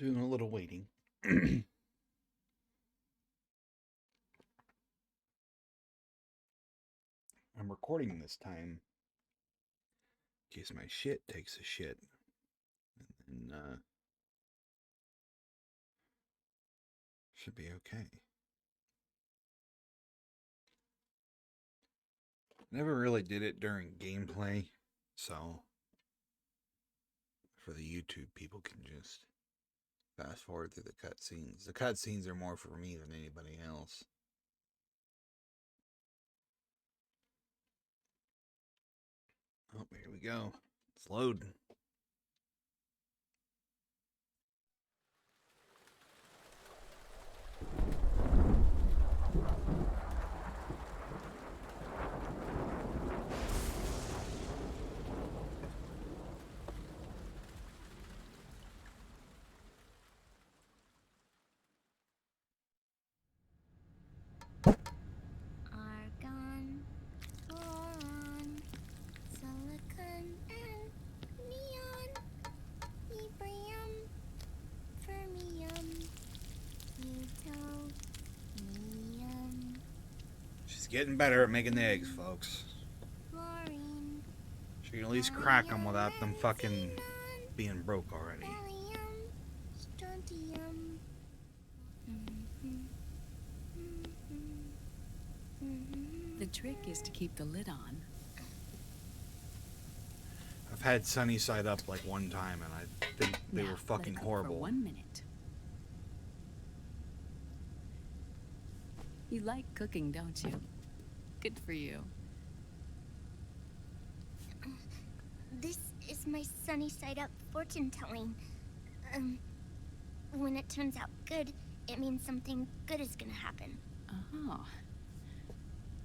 Doing a little waiting. I'm recording this time in case my shit takes a shit. And should be okay. Never really did it during gameplay, so for the YouTube people can just fast forward through the cutscenes. The cutscenes are more for me than anybody else. Oh, here we go. It's loading. Argon, boron, silicon, and neon, yttrium, fermium, plutonium, She's getting better at making the eggs, folks. fluorine, She can at least crack them without them fucking being broke already. gallium, strontium. The trick is to keep the lid on. I've had Sunny Side Up like one time, and I think they Now, were let fucking it cook horrible. For 1 minute. You like cooking, don't you? Good for you. This is my sunny side up fortune telling. When it turns out good, it means something good is gonna happen. Oh.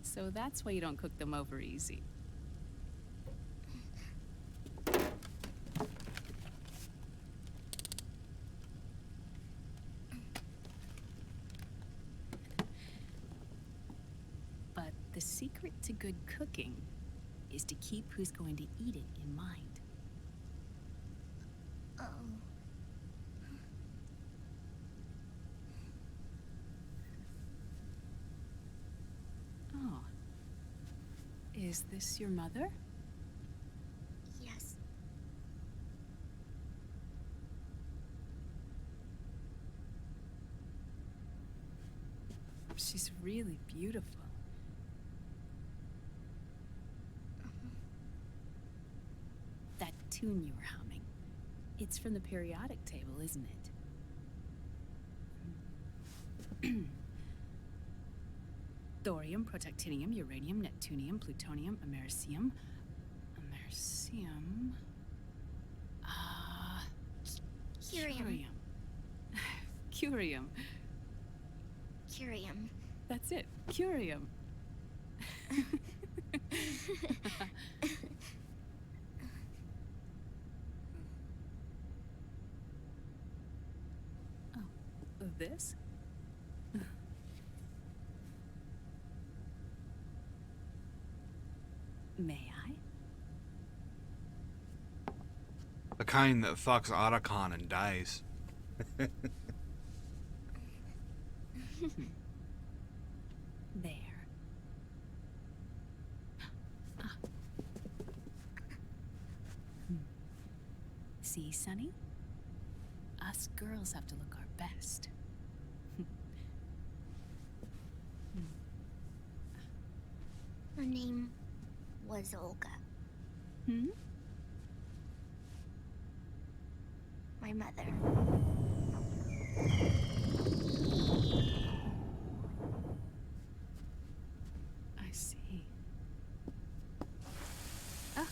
So that's why you don't cook them over easy. But the secret to good cooking is to keep who's going to eat it in mind. Oh. Oh. Is this your mother? Yes. She's really beautiful. That tune you were humming, it's from the periodic table, isn't it? Thorium, protactinium, uranium, neptunium, plutonium, americium. Americium. Curium. Curium. Curium. That's it. Curium. Oh, this? May I? The kind that fucks Otacon and dies. There. Ah. See, Sunny? Us girls have to look our best. Her name was Olga. Hmm? My mother. I see. Ah!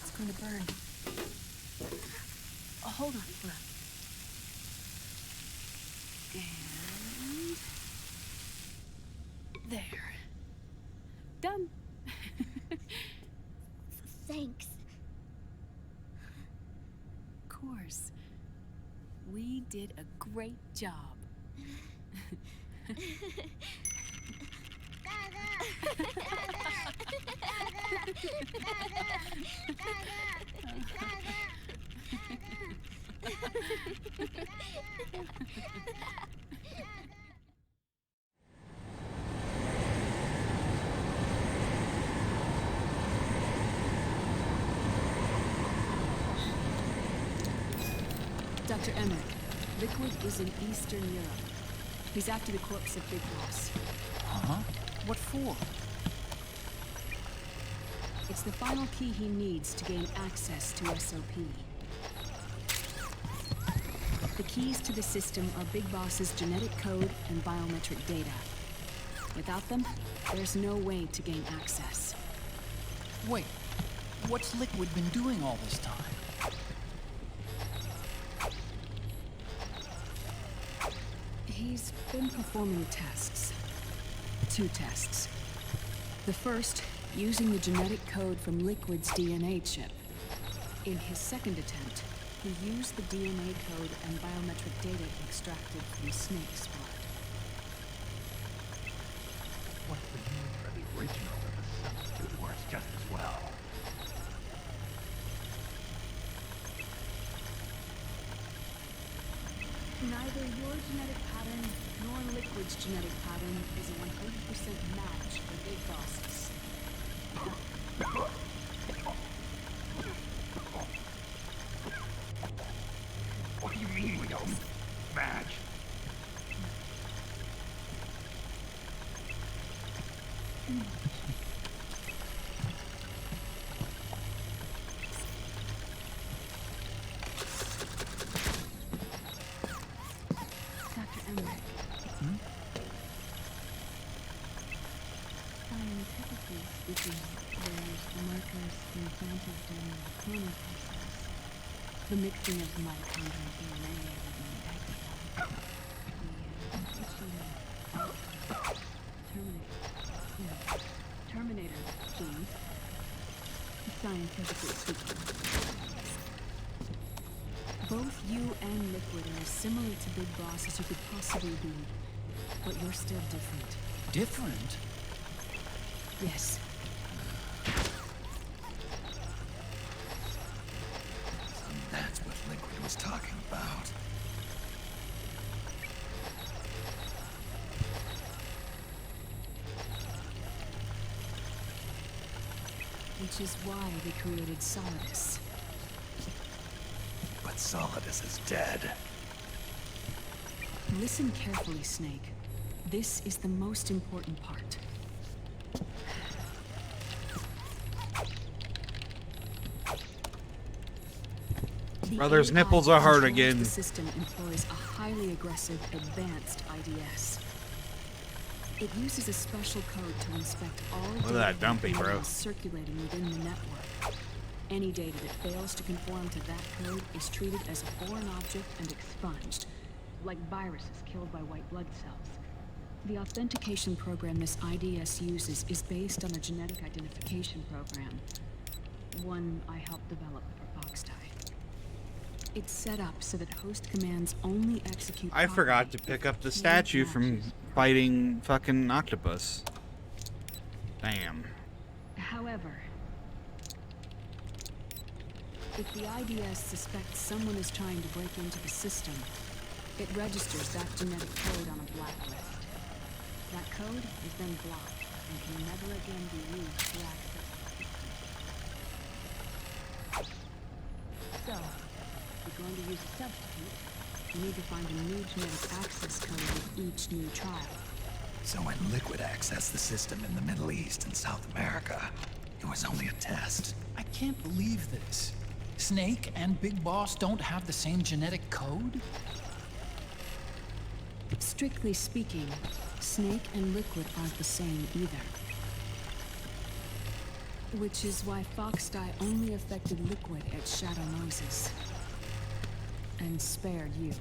It's going to burn. Oh, hold on, hold on. And... there. Done. Thanks. Of course. We did a great job. Dr. Emmerich, Liquid is in Eastern Europe. He's after the corpse of Big Boss. Huh? What for? It's the final key he needs to gain access to SOP. The keys to the system are Big Boss's genetic code and biometric data. Without them, there's no way to gain access. Wait, what's Liquid been doing all this time? He's been performing tests. 2 tests. The first, using the genetic code from Liquid's DNA chip. In his second attempt, he used the DNA code and biometric data extracted from Snake's blood. What's the need for the original if a substitute works just as well? Neither your genetic pattern nor Liquid's genetic pattern is a 100% match for Big Boss's. What do you mean we don't match? Dr. Emmerich. Scientifically speaking, there's markers implanted during the cloning process. The mixing of the mitochondrial DNA with the exosome. The Terminator genes. Scientifically speaking. Both you and Liquid are as similar to Big Boss as you could possibly be, but you're still different. Different? Yes. That's what Liquid was talking about. Which is why they created Solidus. But Solidus is dead. Listen carefully, Snake. This is the most important part. The Brother's AI nipples are hard controls again. The system employs a highly aggressive, advanced IDS. It uses a special code to inspect all Look at that dumpy, bro. data circulating within the network. Any data that fails to conform to that code is treated as a foreign object and expunged, like viruses killed by white blood cells. The authentication program this IDS uses is based on a genetic identification program, one I helped develop for Foxdie. It's set up so that host commands only execute. I forgot to pick up the statue from fighting fucking octopus. Damn. However, if the IDS suspects someone is trying to break into the system, it registers that genetic code on a blacklist. That code is then blocked and can never again be used to access the system. So, if you're going to use a substitute, you need to find a new genetic access code with each new trial. So when Liquid accessed the system in the Middle East and South America, it was only a test. I can't believe this. Snake and Big Boss don't have the same genetic code? Strictly speaking, Snake and Liquid aren't the same either. Which is why Foxdie only affected Liquid at Shadow Moses. And spared you.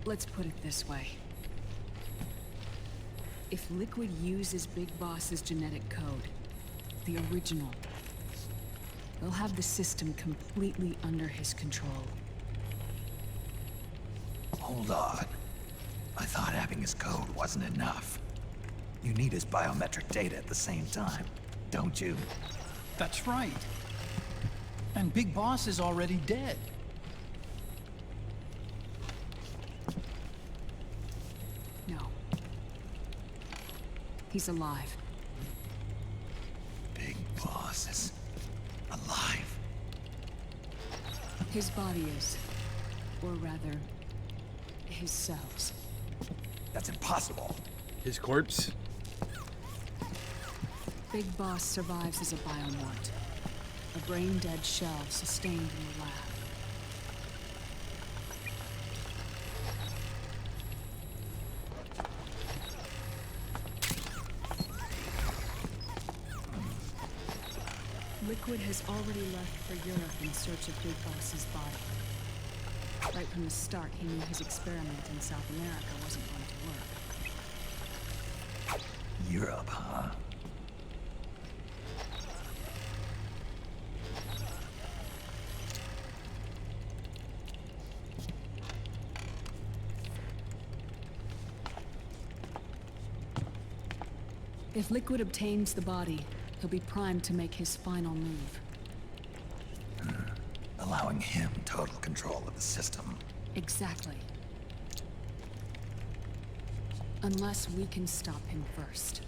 Let's put it this way. If Liquid uses Big Boss's genetic code, the original, they'll have the system completely under his control. Hold on. I thought having his code wasn't enough. You need his biometric data at the same time, don't you? That's right. And Big Boss is already dead. No. He's alive. Big Boss is alive. His body is. Or rather, his cells. That's impossible. His corpse? Big Boss survives as a biomort. A brain-dead shell sustained in the lab. Liquid has already left for Europe in search of Big Boss's body. Right from the start, he knew his experiment in South America wasn't going to work. Europe, huh? If Liquid obtains the body, he'll be primed to make his final move. Allowing him total control of the system. Exactly. Unless we can stop him first.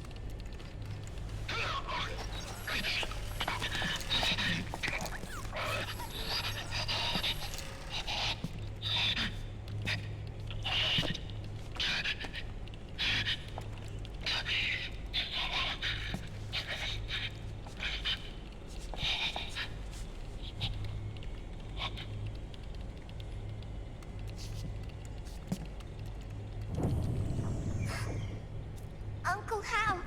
Uncle Hal,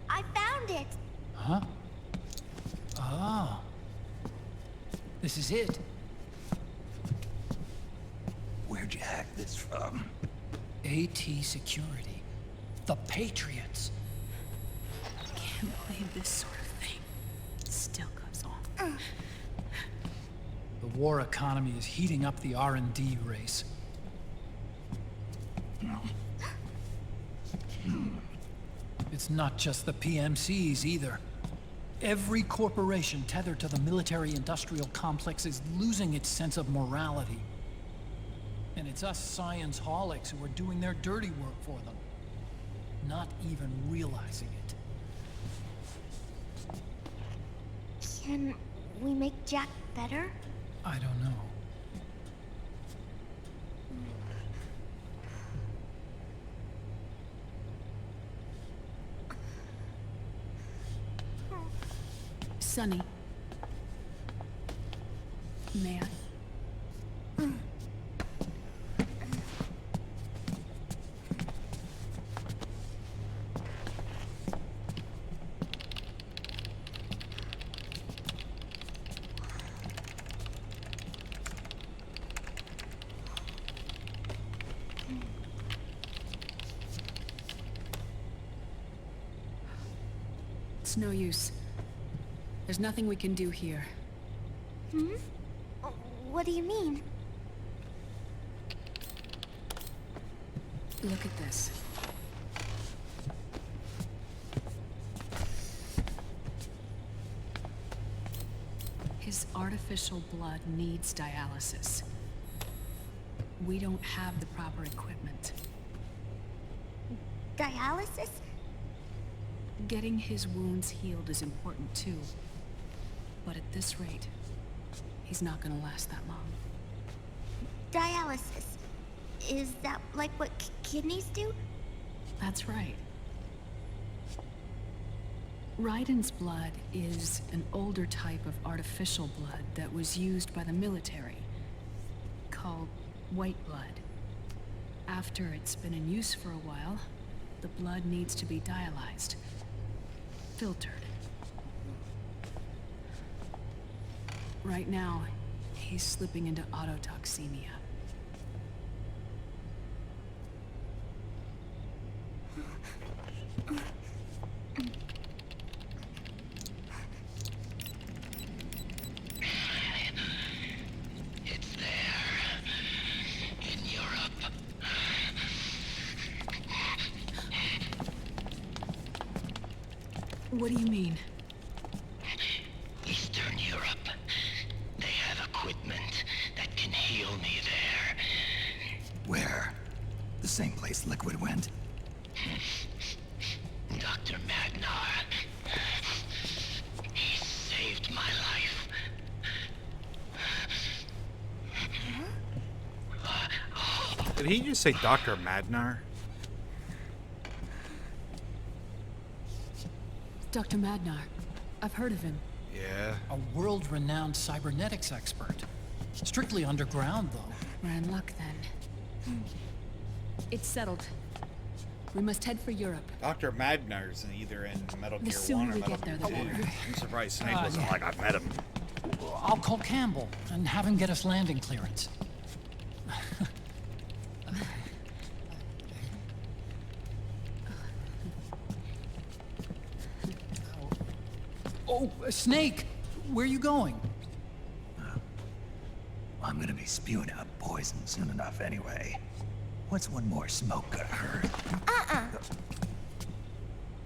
I found it. Huh? Ah. This is it. Where'd you hack this from? AT Security. The Patriots. Can't believe this sort of thing still goes on. The war economy is heating up the R&D race. It's not just the PMCs either. Every corporation tethered to the military-industrial complex is losing its sense of morality. And it's us science-holics who are doing their dirty work for them, not even realizing it. Can we make Jack better? I don't know. Sonny. May I? It's no use. There's nothing we can do here. Hmm? What do you mean? Look at this. His artificial blood needs dialysis. We don't have the proper equipment. Dialysis? Getting his wounds healed is important too. But at this rate, he's not gonna last that long. Dialysis. Is that like what kidneys do? That's right. Raiden's blood is an older type of artificial blood that was used by the military, called white blood. After it's been in use for a while, the blood needs to be dialyzed, filtered. Right now, he's slipping into autotoxemia. It's there. In Europe. What do you mean? Eastern Europe. They have equipment that can heal me there. Where? The same place Liquid went? Dr. Magnar. He saved my life. Did he just say Dr. Madnar? Dr. Madnar. I've heard of him. Yeah. A world-renowned cybernetics expert. Strictly underground, though. We're in luck then. It's settled. We must head for Europe. Dr. Madnar's either in Metal The Gear sooner 1 or we Metal get there, Gear the 2. better. I'm surprised Snake wasn't yeah. like, I've met him. I'll call Campbell and have him get us landing clearance. Oh, Snake! Where are you going? I'm gonna be spewing out poison soon enough anyway. What's one more smoke gonna hurt?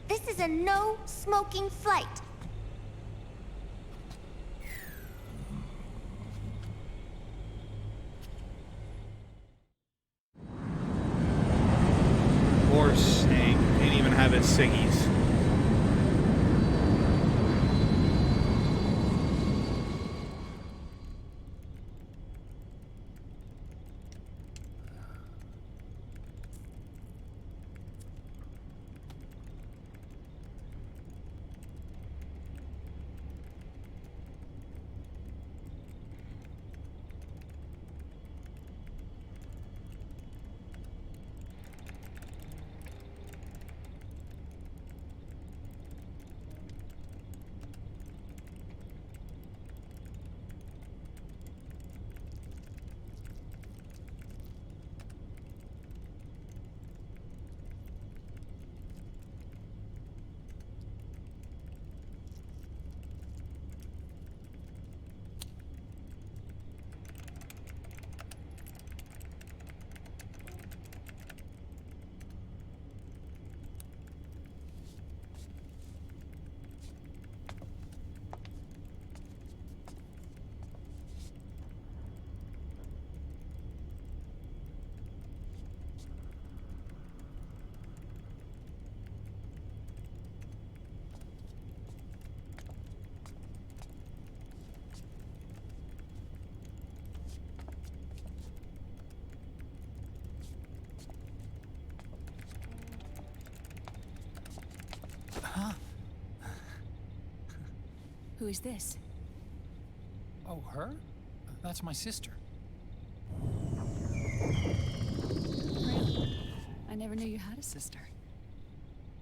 This is a no smoking flight. Poor Snake. Can't even have his ciggies. Who is this? Oh, her? That's my sister. Really? I never knew you had a sister.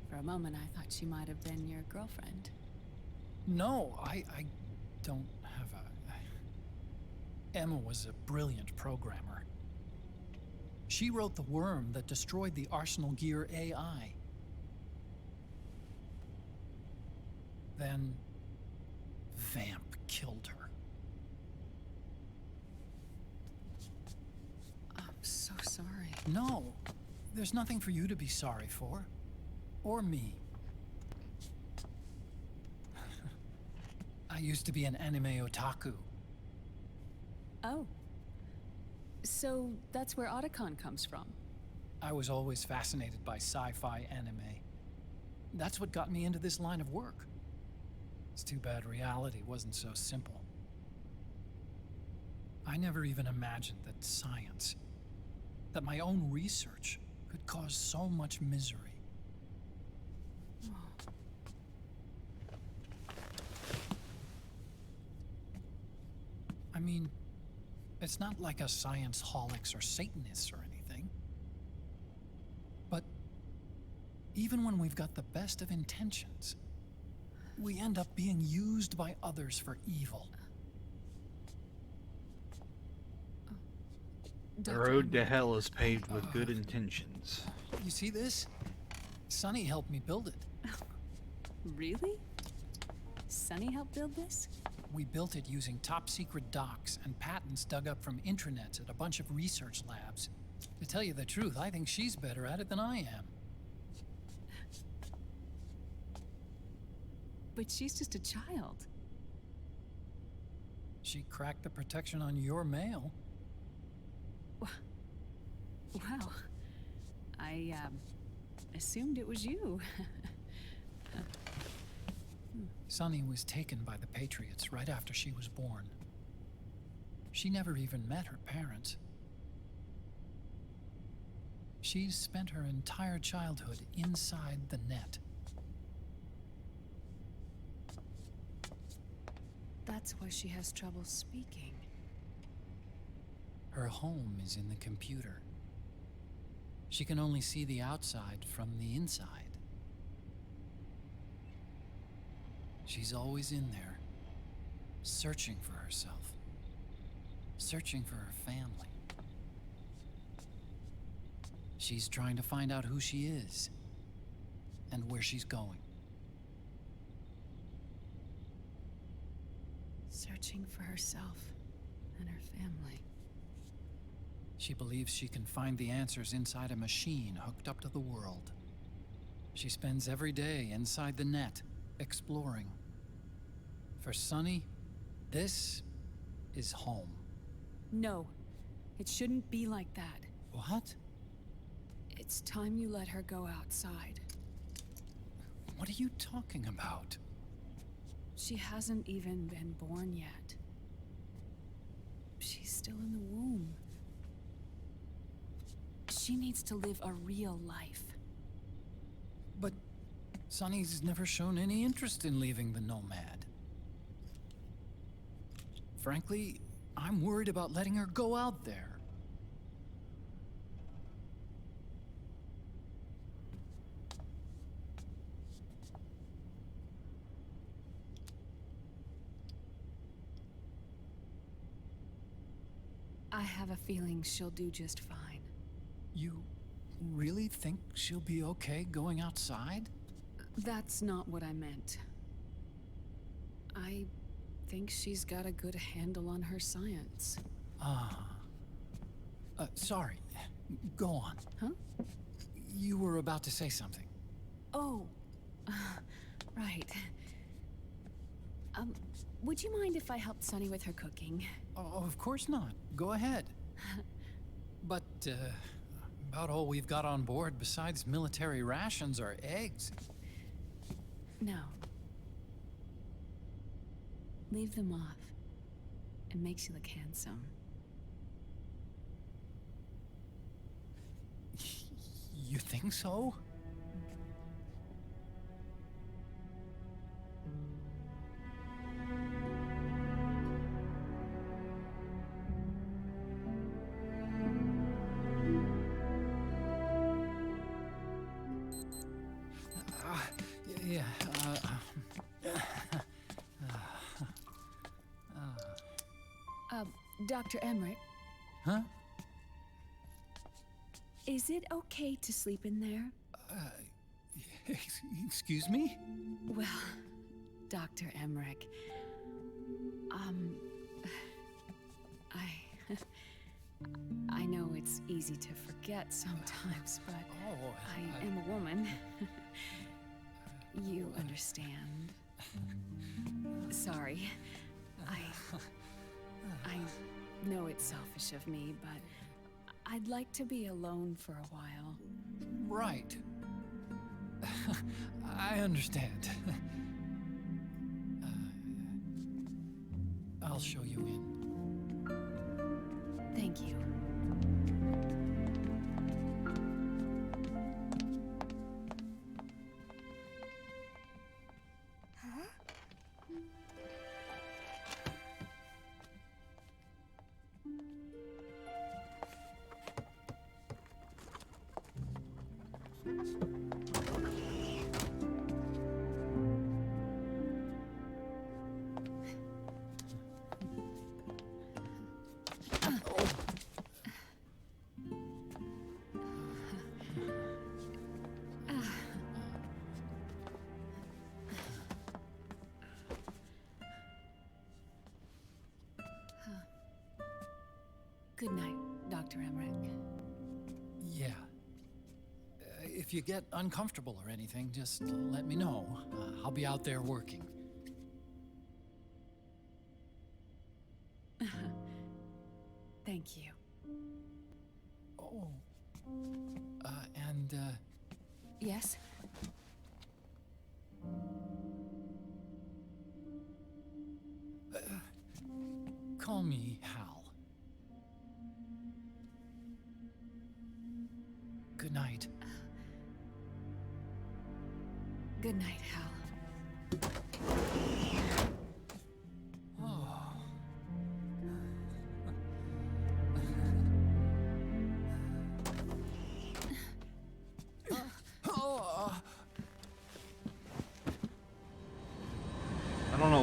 For a moment, I thought she might have been your girlfriend. No, I don't have a... Emma was a brilliant programmer. She wrote the worm that destroyed the Arsenal Gear AI. Then... Vamp killed her. I'm so sorry. No, there's nothing for you to be sorry for. Or me. I used to be an anime otaku. Oh. So that's where Otacon comes from. I was always fascinated by sci-fi anime. That's what got me into this line of work. It's too bad reality wasn't so simple. I never even imagined that science, that my own research, could cause so much misery. I mean, it's not like us science holics or Satanists or anything. But even when we've got the best of intentions, we end up being used by others for evil. The road to hell is paved with good intentions. You see this? Sonny helped me build it. Really? Sonny helped build this? We built it using top-secret docs and patents dug up from intranets at a bunch of research labs. To tell you the truth, I think she's better at it than I am. But she's just a child. She cracked the protection on your mail. Wow. I, assumed it was you. Sonny was taken by the Patriots right after she was born. She never even met her parents. She's spent her entire childhood inside the net. That's why she has trouble speaking. Her home is in the computer. She can only see the outside from the inside. She's always in there, searching for herself, searching for her family. She's trying to find out who she is and where she's going. Searching for herself and her family. She believes she can find the answers inside a machine hooked up to the world. She spends every day inside the net, exploring. For Sunny, this is home. No, it shouldn't be like that. What? It's time you let her go outside. What are you talking about? She hasn't even been born yet. She's still in the womb. She needs to live a real life. But Sunny's never shown any interest in leaving the Nomad. Frankly, I'm worried about letting her go out there. I have a feeling she'll do just fine. You really think she'll be okay going outside? That's not what I meant. I think she's got a good handle on her science. Sorry. Go on. Huh? You were about to say something. Oh, right. Would you mind if I helped Sunny with her cooking? Oh, of course not. Go ahead. But, about all we've got on board besides military rations are eggs. No. Leave them off. It makes you look handsome. You think so? Yeah, Dr. Emmerich, Huh? is it okay to sleep in there? Excuse me? Well, Dr. Emmerich, I know it's easy to forget sometimes, but Oh, I am a woman. You understand. Sorry. I know it's selfish of me, but I'd like to be alone for a while. Right. I understand. I'll show you in. Thank you. Good night, Dr. Emmerich. Yeah. If you get uncomfortable or anything, just let me know. I'll be out there working. Thank you. Oh. And, Yes? call me Hal.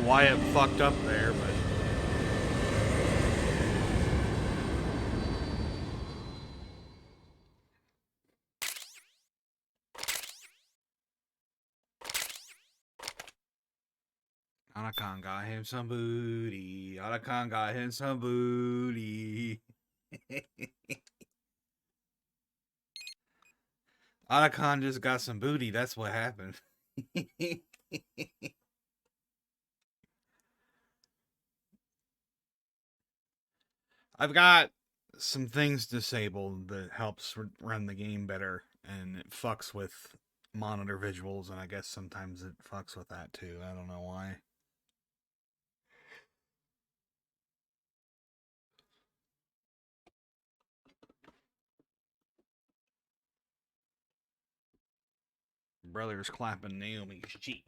why it fucked up there, but Otacon got him some booty. Otacon got him some booty. Otacon just got some booty. That's what happened. I've got some things disabled that helps run the game better, and it fucks with monitor visuals, and I guess sometimes it fucks with that too. I don't know why. Brother's clapping Naomi's cheek.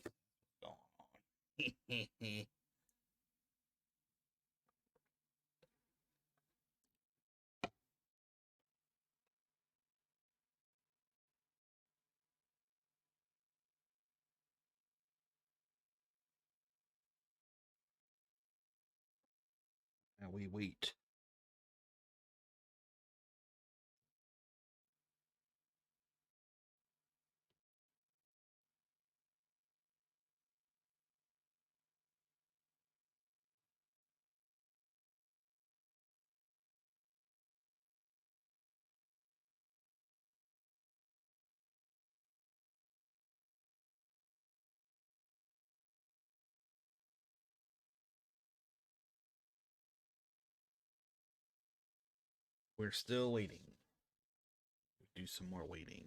Now we wait. We're still waiting. Do some more waiting.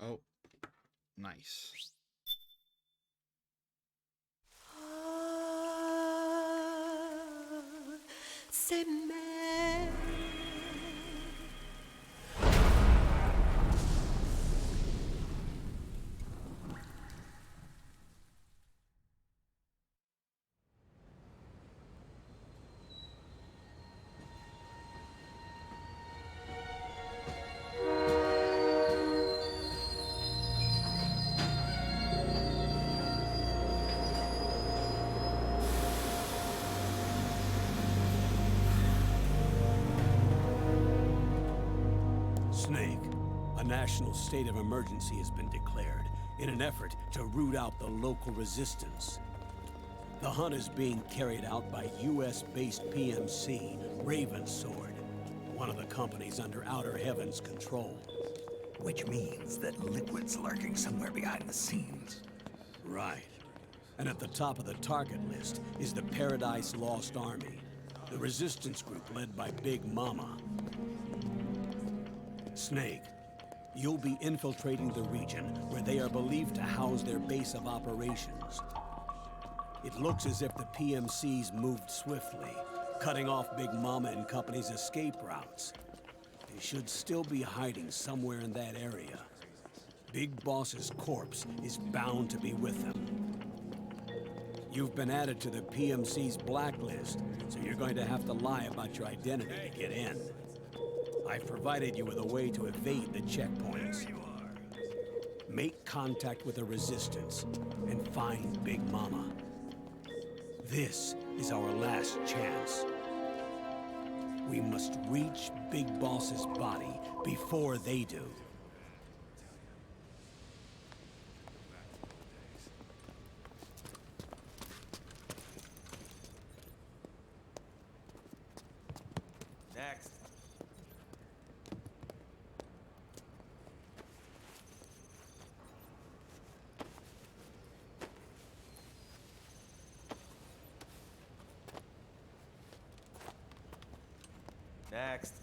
Oh, nice. C'est mer. Snake, a national state of emergency has been declared in an effort to root out the local resistance. The hunt is being carried out by US-based PMC Ravensword, one of the companies under Outer Heaven's control. Which means that Liquid's lurking somewhere behind the scenes. Right. And at the top of the target list is the Paradise Lost Army, the resistance group led by Big Mama. Snake, you'll be infiltrating the region where they are believed to house their base of operations. It looks as if the PMC's moved swiftly, cutting off Big Mama and company's escape routes. They should still be hiding somewhere in that area. Big Boss's corpse is bound to be with them. You've been added to the PMC's blacklist, so you're going to have to lie about your identity to get in. I've provided you with a way to evade the checkpoints. Make contact with the Resistance and find Big Mama. This is our last chance. We must reach Big Boss's body before they do. Next. Next.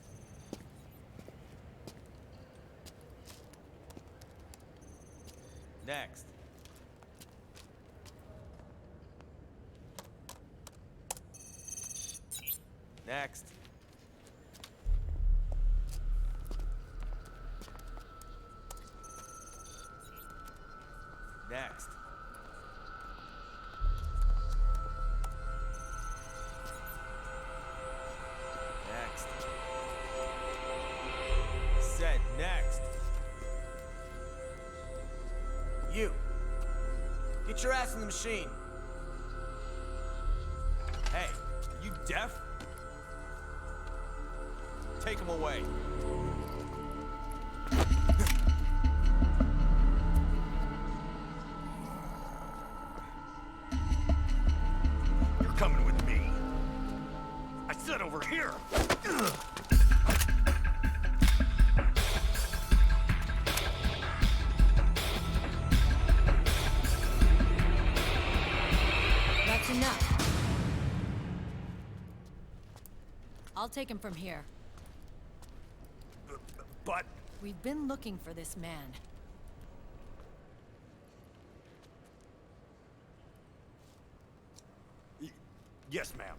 Next. Next. Next. Next. Said next. You. Get your ass in the machine. Hey, are you deaf? Take him away. You're coming with me. I said over here. That's enough. I'll take him from here. But We've been looking for this man. yes, ma'am.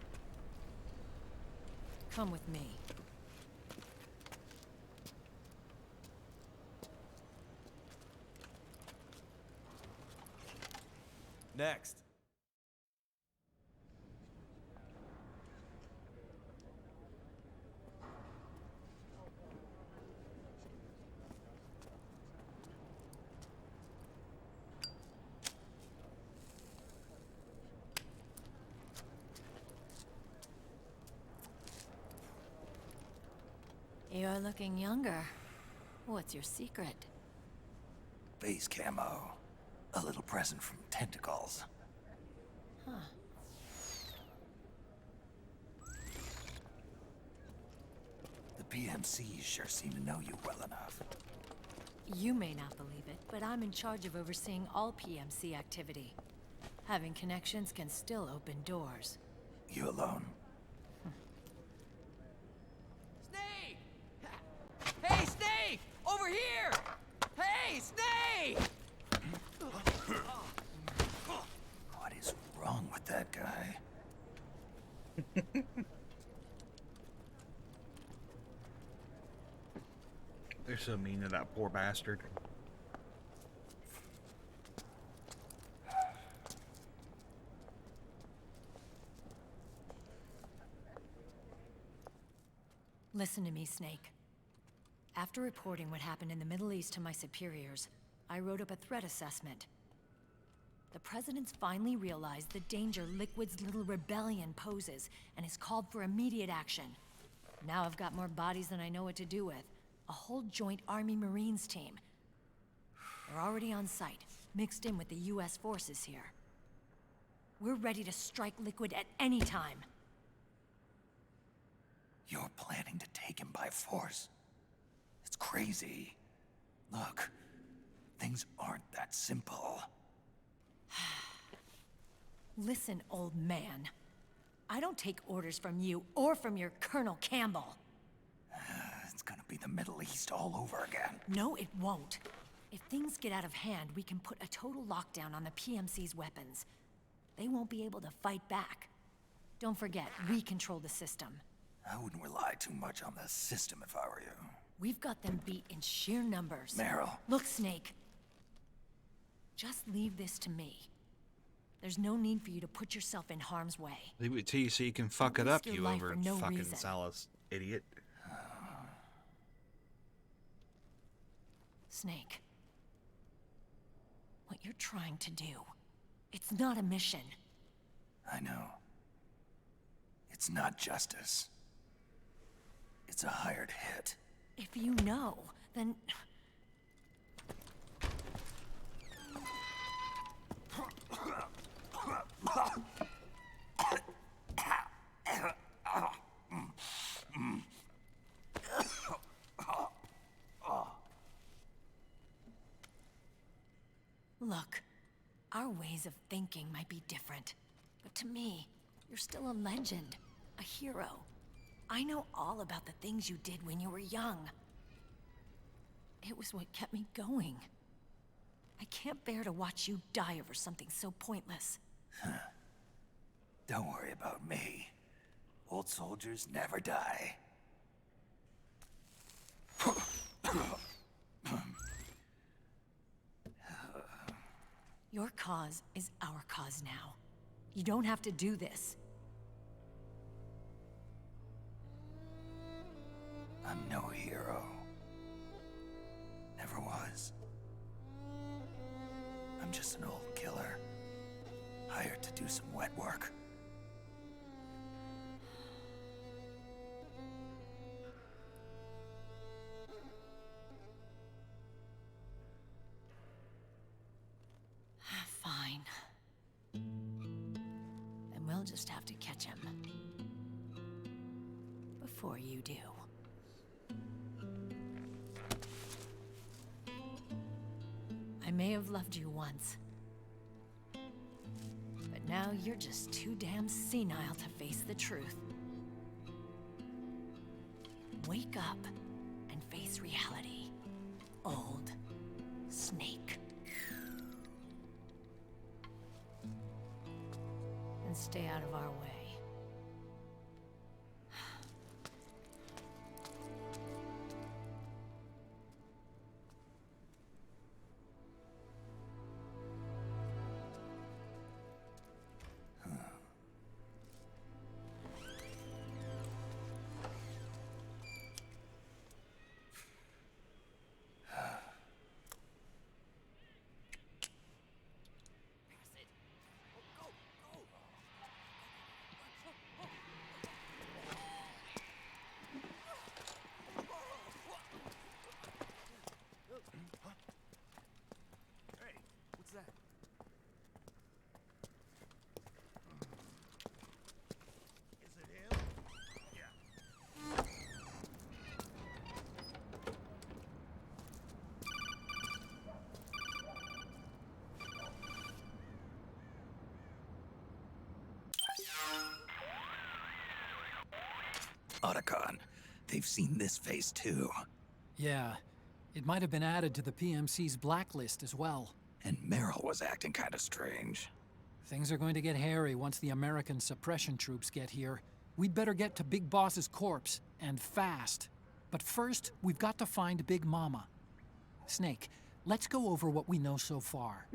Come with me. Next. You're looking younger. What's your secret? Base camo. A little present from Tentacles. Huh. The PMCs sure seem to know you well enough. You may not believe it, but I'm in charge of overseeing all PMC activity. Having connections can still open doors. You alone? Snake! Hey, Snake! Over here! Hey, Snake! What is wrong with that guy? They're so mean to that poor bastard. Listen to me, Snake. After reporting what happened in the Middle East to my superiors, I wrote up a threat assessment. The President's finally realized the danger Liquid's little rebellion poses and has called for immediate action. Now I've got more bodies than I know what to do with. A whole joint Army-Marines team. They're already on site, mixed in with the US forces here. We're ready to strike Liquid at any time. You're planning to take him by force? It's crazy. Look, things aren't that simple. Listen, old man. I don't take orders from you or from your Colonel Campbell. It's gonna be the Middle East all over again. No, it won't. If things get out of hand, we can put a total lockdown on the PMC's weapons. They won't be able to fight back. Don't forget, we control the system. I wouldn't rely too much on the system if I were you. We've got them beat in sheer numbers. Meryl. Look, Snake. Just leave this to me. There's no need for you to put yourself in harm's way. Leave it to you so you can fuck it Risk up, your you life over for no fucking reason. Salas idiot. Snake. What you're trying to do, it's not a mission. I know. It's not justice. It's a hired hit. If you know, then... Look, our ways of thinking might be different, but to me, you're still a legend, a hero. I know all about the things you did when you were young. It was what kept me going. I can't bear to watch you die over something so pointless. Don't worry about me. Old soldiers never die. Your cause is our cause now. You don't have to do this. I'm no hero. Never was. I'm just an old killer, hired to do some wet work. Fine. Then we'll just have to catch him. Before you do. I may have loved you once. But now you're just too damn senile to face the truth. Wake up and face reality. Old Snake. And stay out of our way. Hey, what's that? Is it him? Yeah. Otacon, they've seen this face too. Yeah, it might have been added to the PMC's blacklist as well. And Meryl was acting kinda strange. Things are going to get hairy once the American suppression troops get here. We'd better get to Big Boss's corpse, and fast. But first, we've got to find Big Mama. Snake, let's go over what we know so far.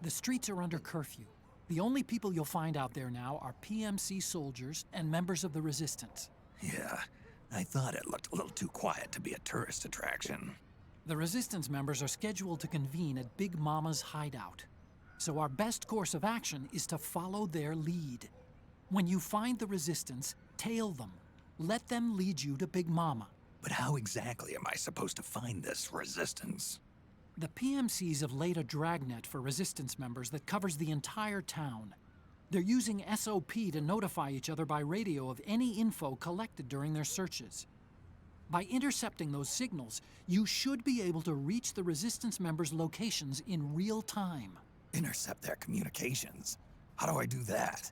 The streets are under curfew. The only people you'll find out there now are PMC soldiers and members of the Resistance. Yeah, I thought it looked a little too quiet to be a tourist attraction. The Resistance members are scheduled to convene at Big Mama's hideout. So our best course of action is to follow their lead. When you find the Resistance, tail them. Let them lead you to Big Mama. But how exactly am I supposed to find this Resistance? The PMCs have laid a dragnet for Resistance members that covers the entire town. They're using SOP to notify each other by radio of any info collected during their searches. By intercepting those signals, you should be able to reach the Resistance members' locations in real time. Intercept their communications? How do I do that?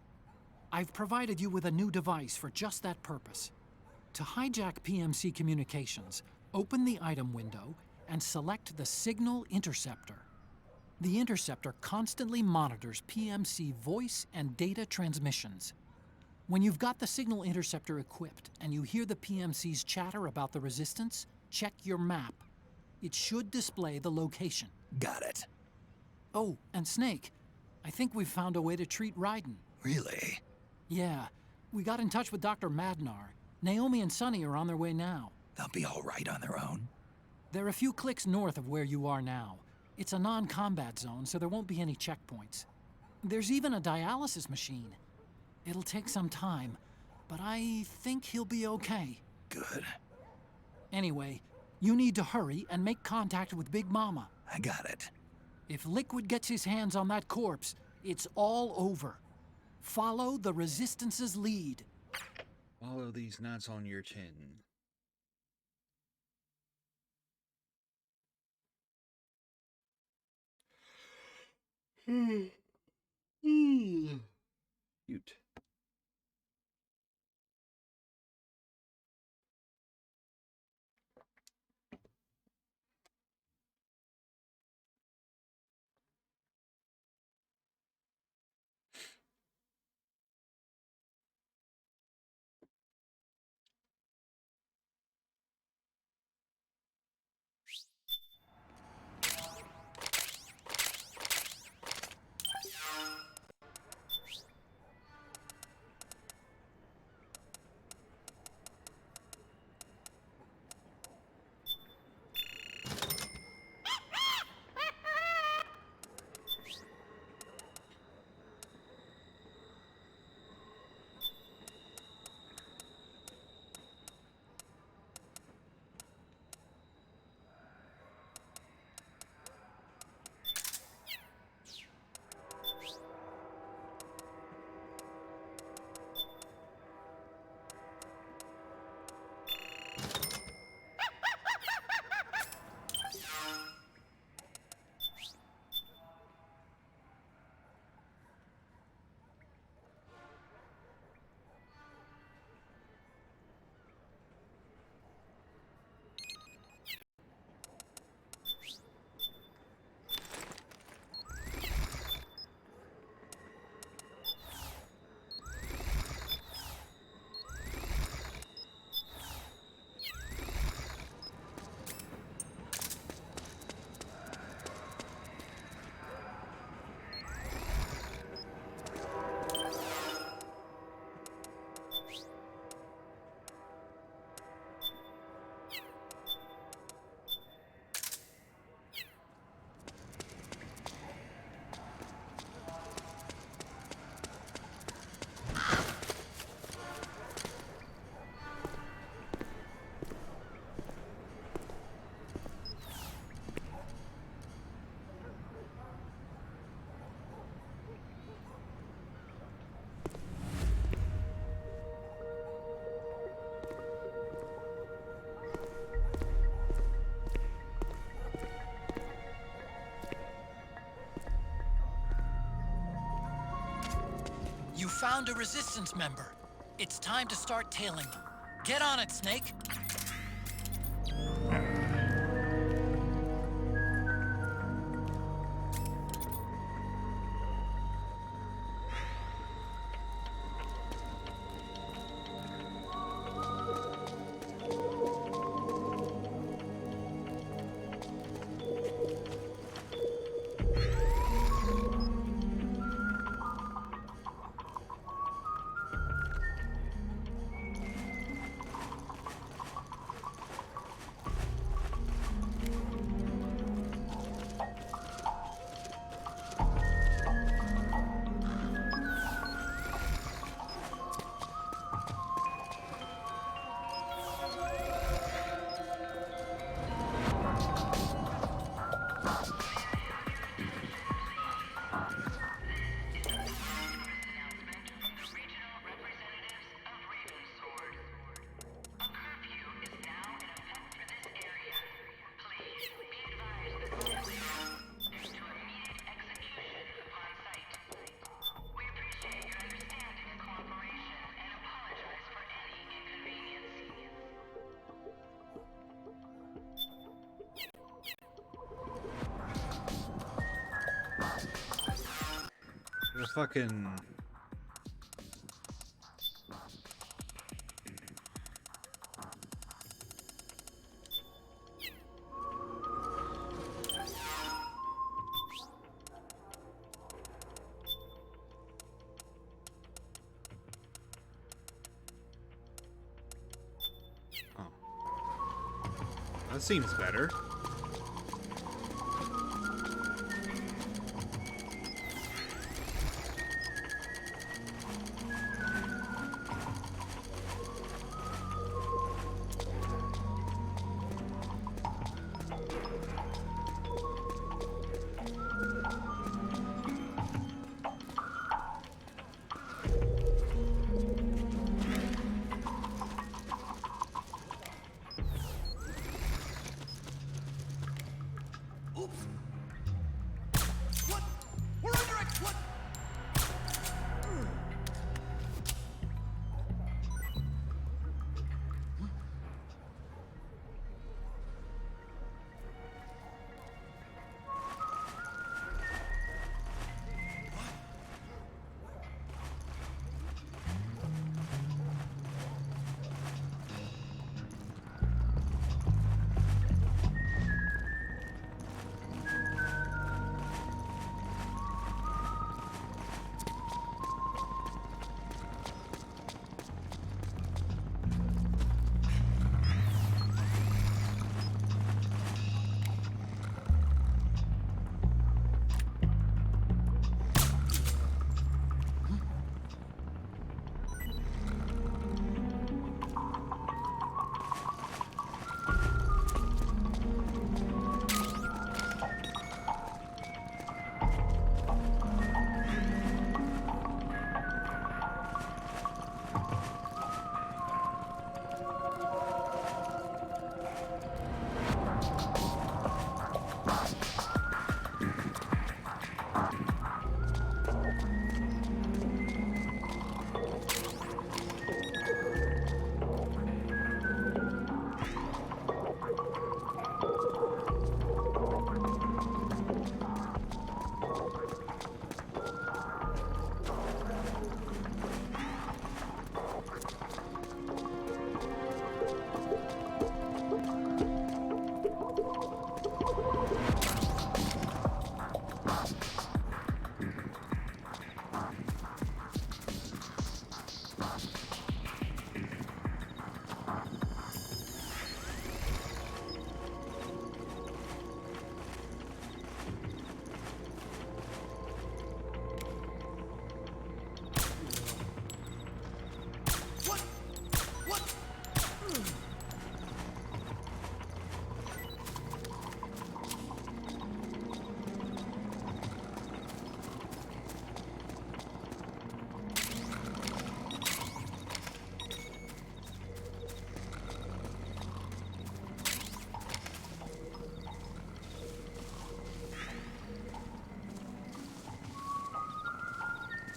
I've provided you with a new device for just that purpose. To hijack PMC communications, open the item window and select the Signal Interceptor. The interceptor constantly monitors PMC voice and data transmissions. When you've got the Signal Interceptor equipped and you hear the PMC's chatter about the Resistance, check your map. It should display the location. Got it. Oh, and Snake, I think we've found a way to treat Raiden. Really? Yeah, we got in touch with Dr. Madnar. Naomi and Sonny are on their way now. They'll be all right on their own? They're a few clicks north of where you are now. It's a non-combat zone, so there won't be any checkpoints. There's even a dialysis machine. It'll take some time, but I think he'll be okay. Good. Anyway, you need to hurry and make contact with Big Mama. I got it. If Liquid gets his hands on that corpse, it's all over. Follow the Resistance's lead. Follow these nuts on your chin. Cute. You found a Resistance member. It's time to start tailing them. Get on it, Snake. There's fucking... Oh. That seems better.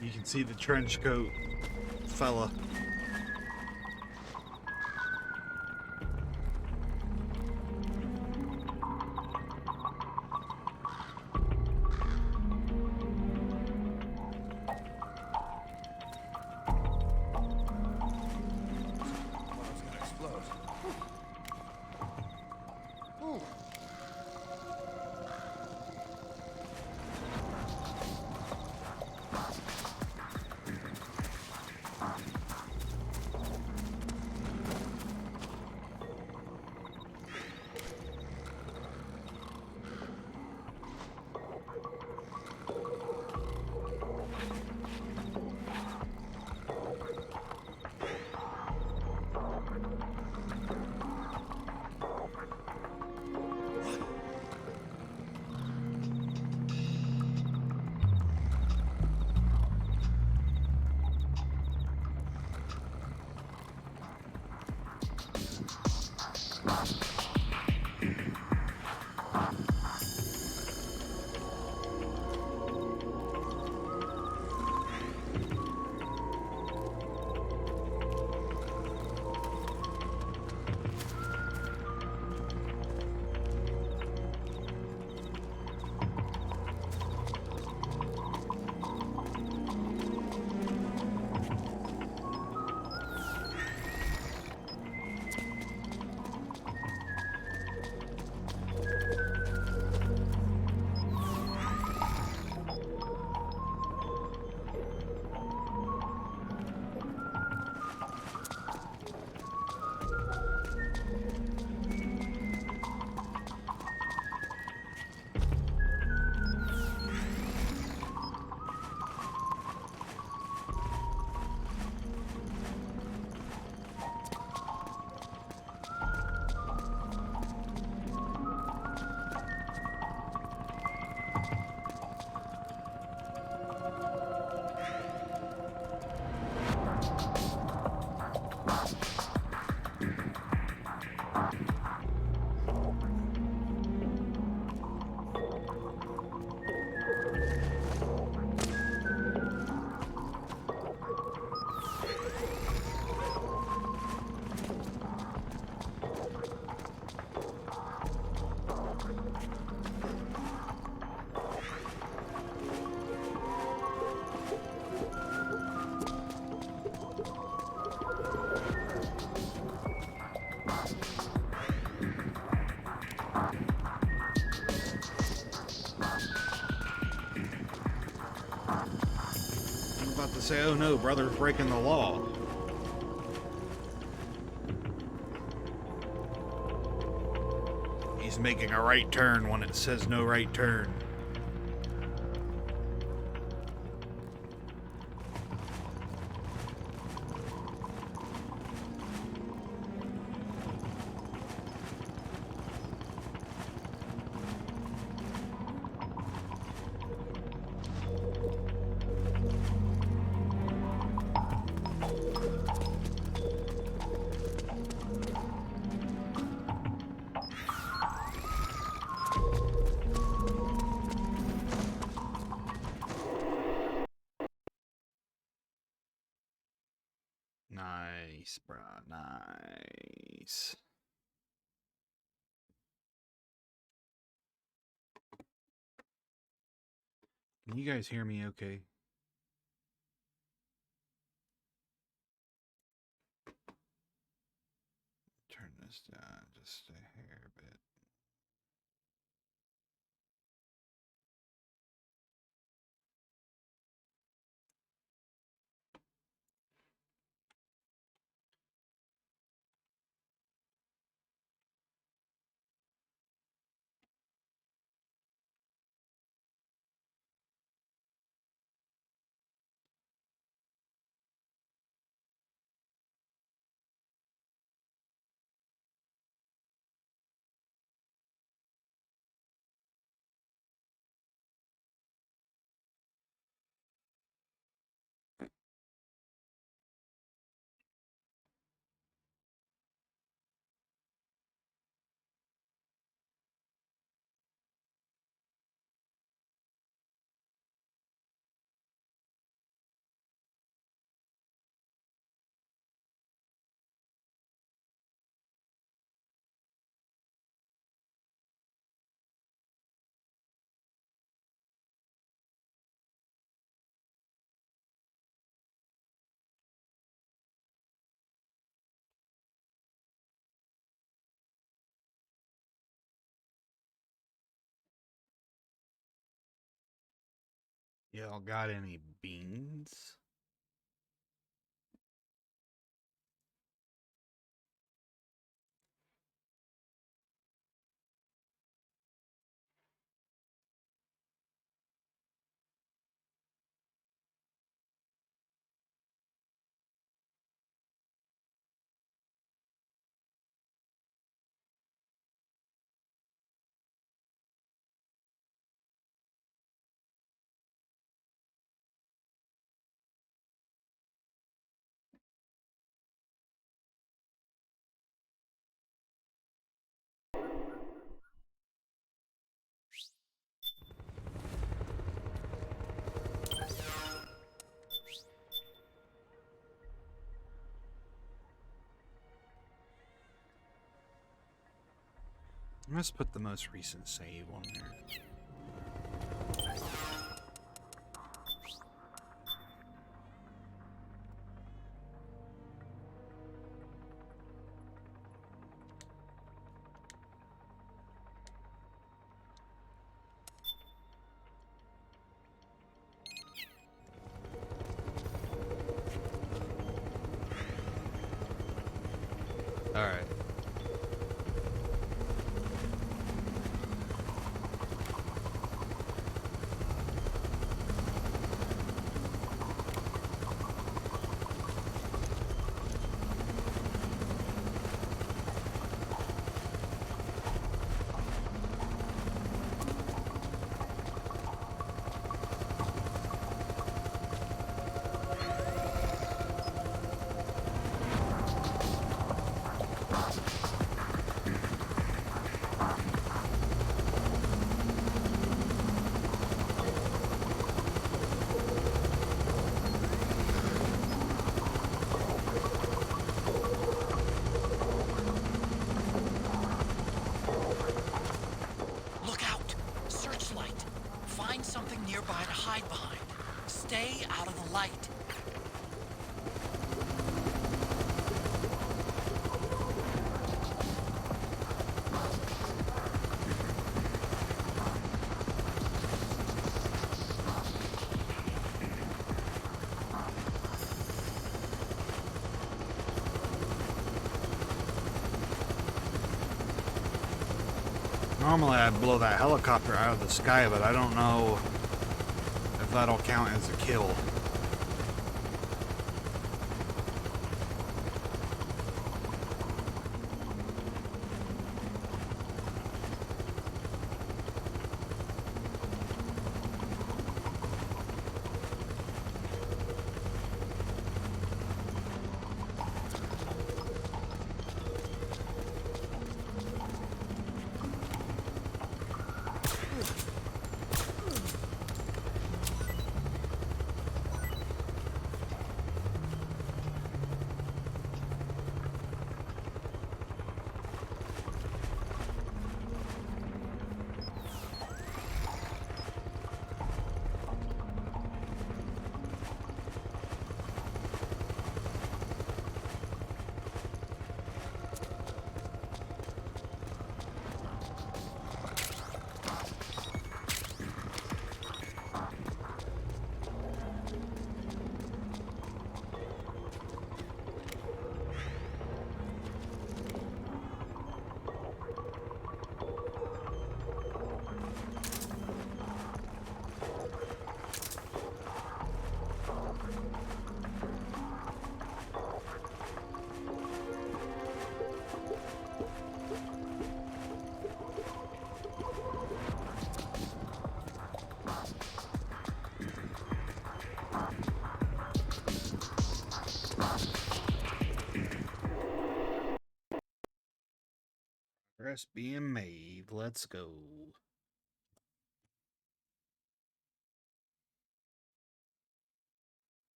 You can see the trench coat fella. I'm about to say, oh no, brother's breaking the law. He's making a right turn when it says no right turn. Nice, bro. Nice. Can you guys hear me okay? Turn this down just a hair bit. Y'all got any beans? Let's put the most recent save on there. All right. Look out! Searchlight! Find something nearby to hide behind. Stay out of the light. Normally I'd blow that helicopter out of the sky, but I don't know if that'll count as a kill. Progress being made. Let's go.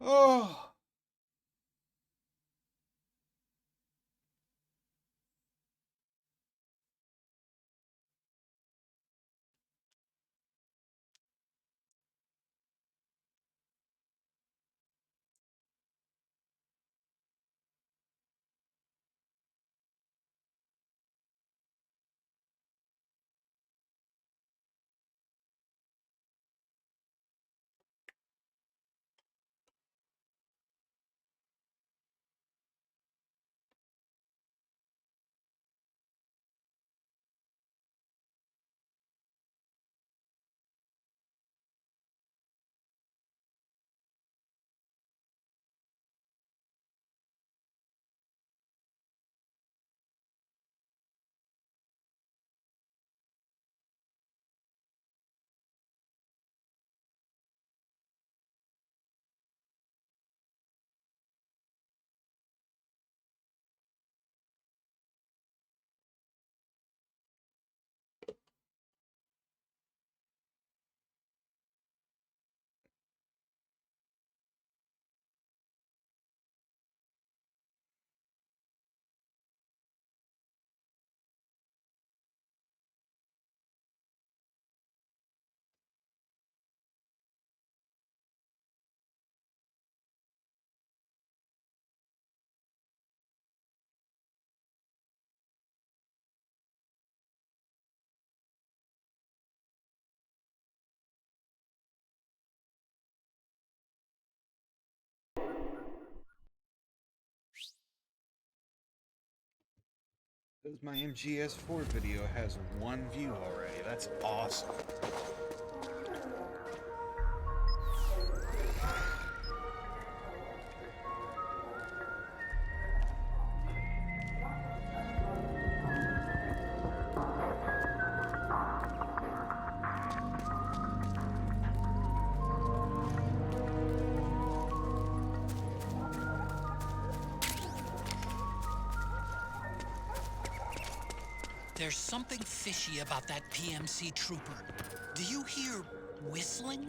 Oh. Because my MGS4 video has 1 view already. That's awesome. There's something fishy about that PMC trooper. Do you hear whistling?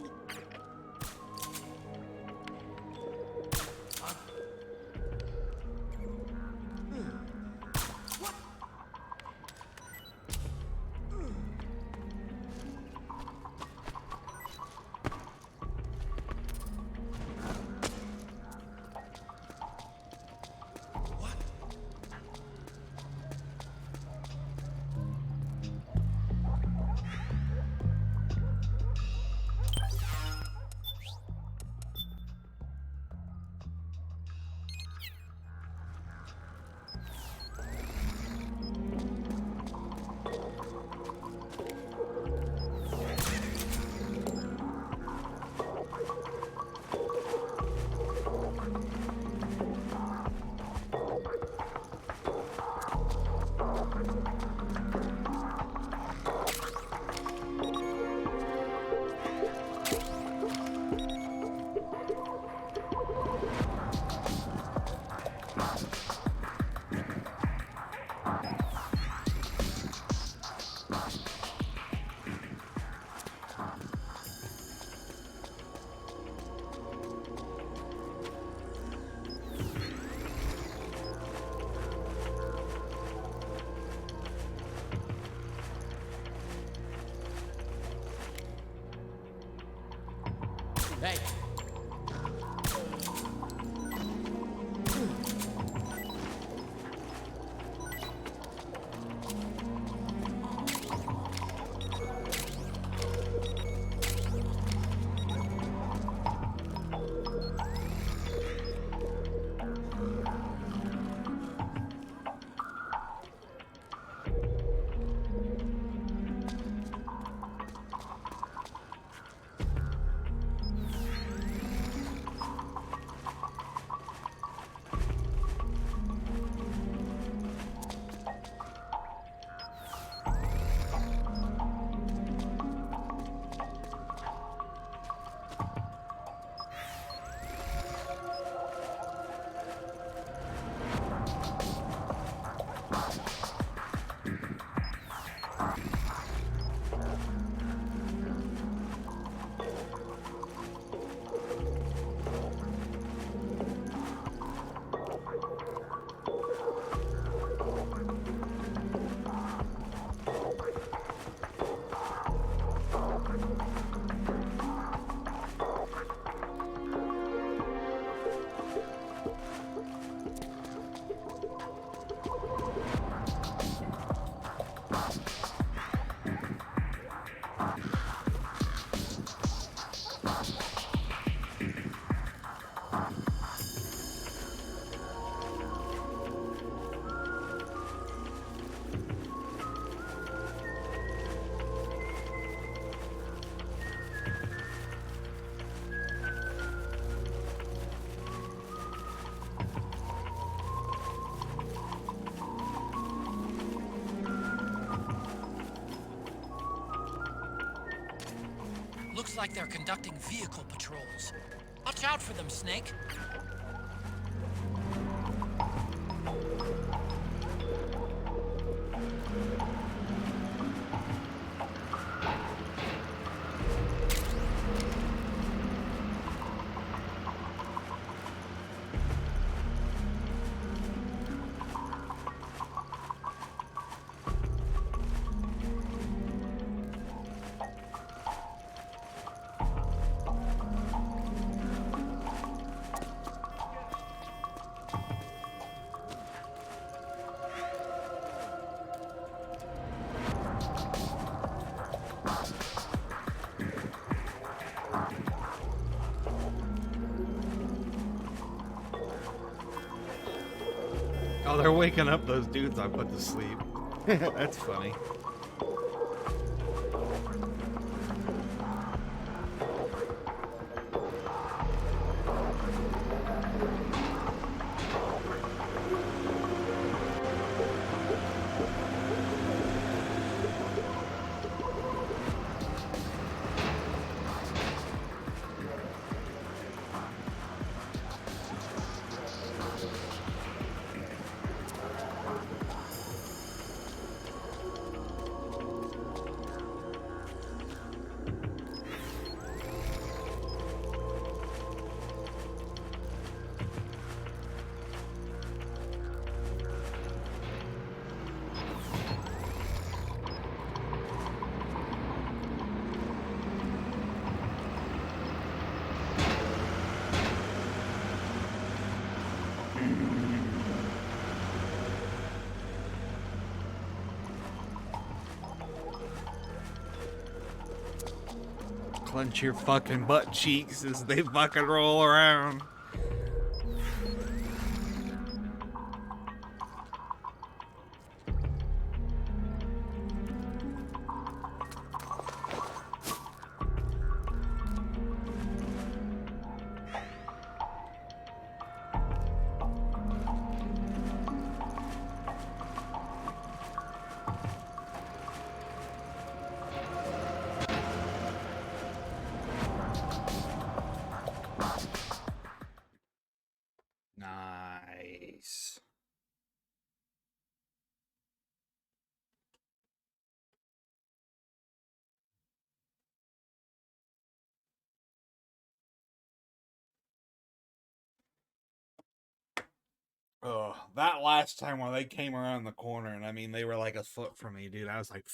Hey! Looks like they're conducting vehicle patrols. Watch out for them, Snake. Oh, they're waking up those dudes I put to sleep. That's funny. Clench your fucking butt cheeks as they fucking roll around. Nice. Oh, that last time when they came around the corner, and I mean, they were like a foot from me, dude. I was like,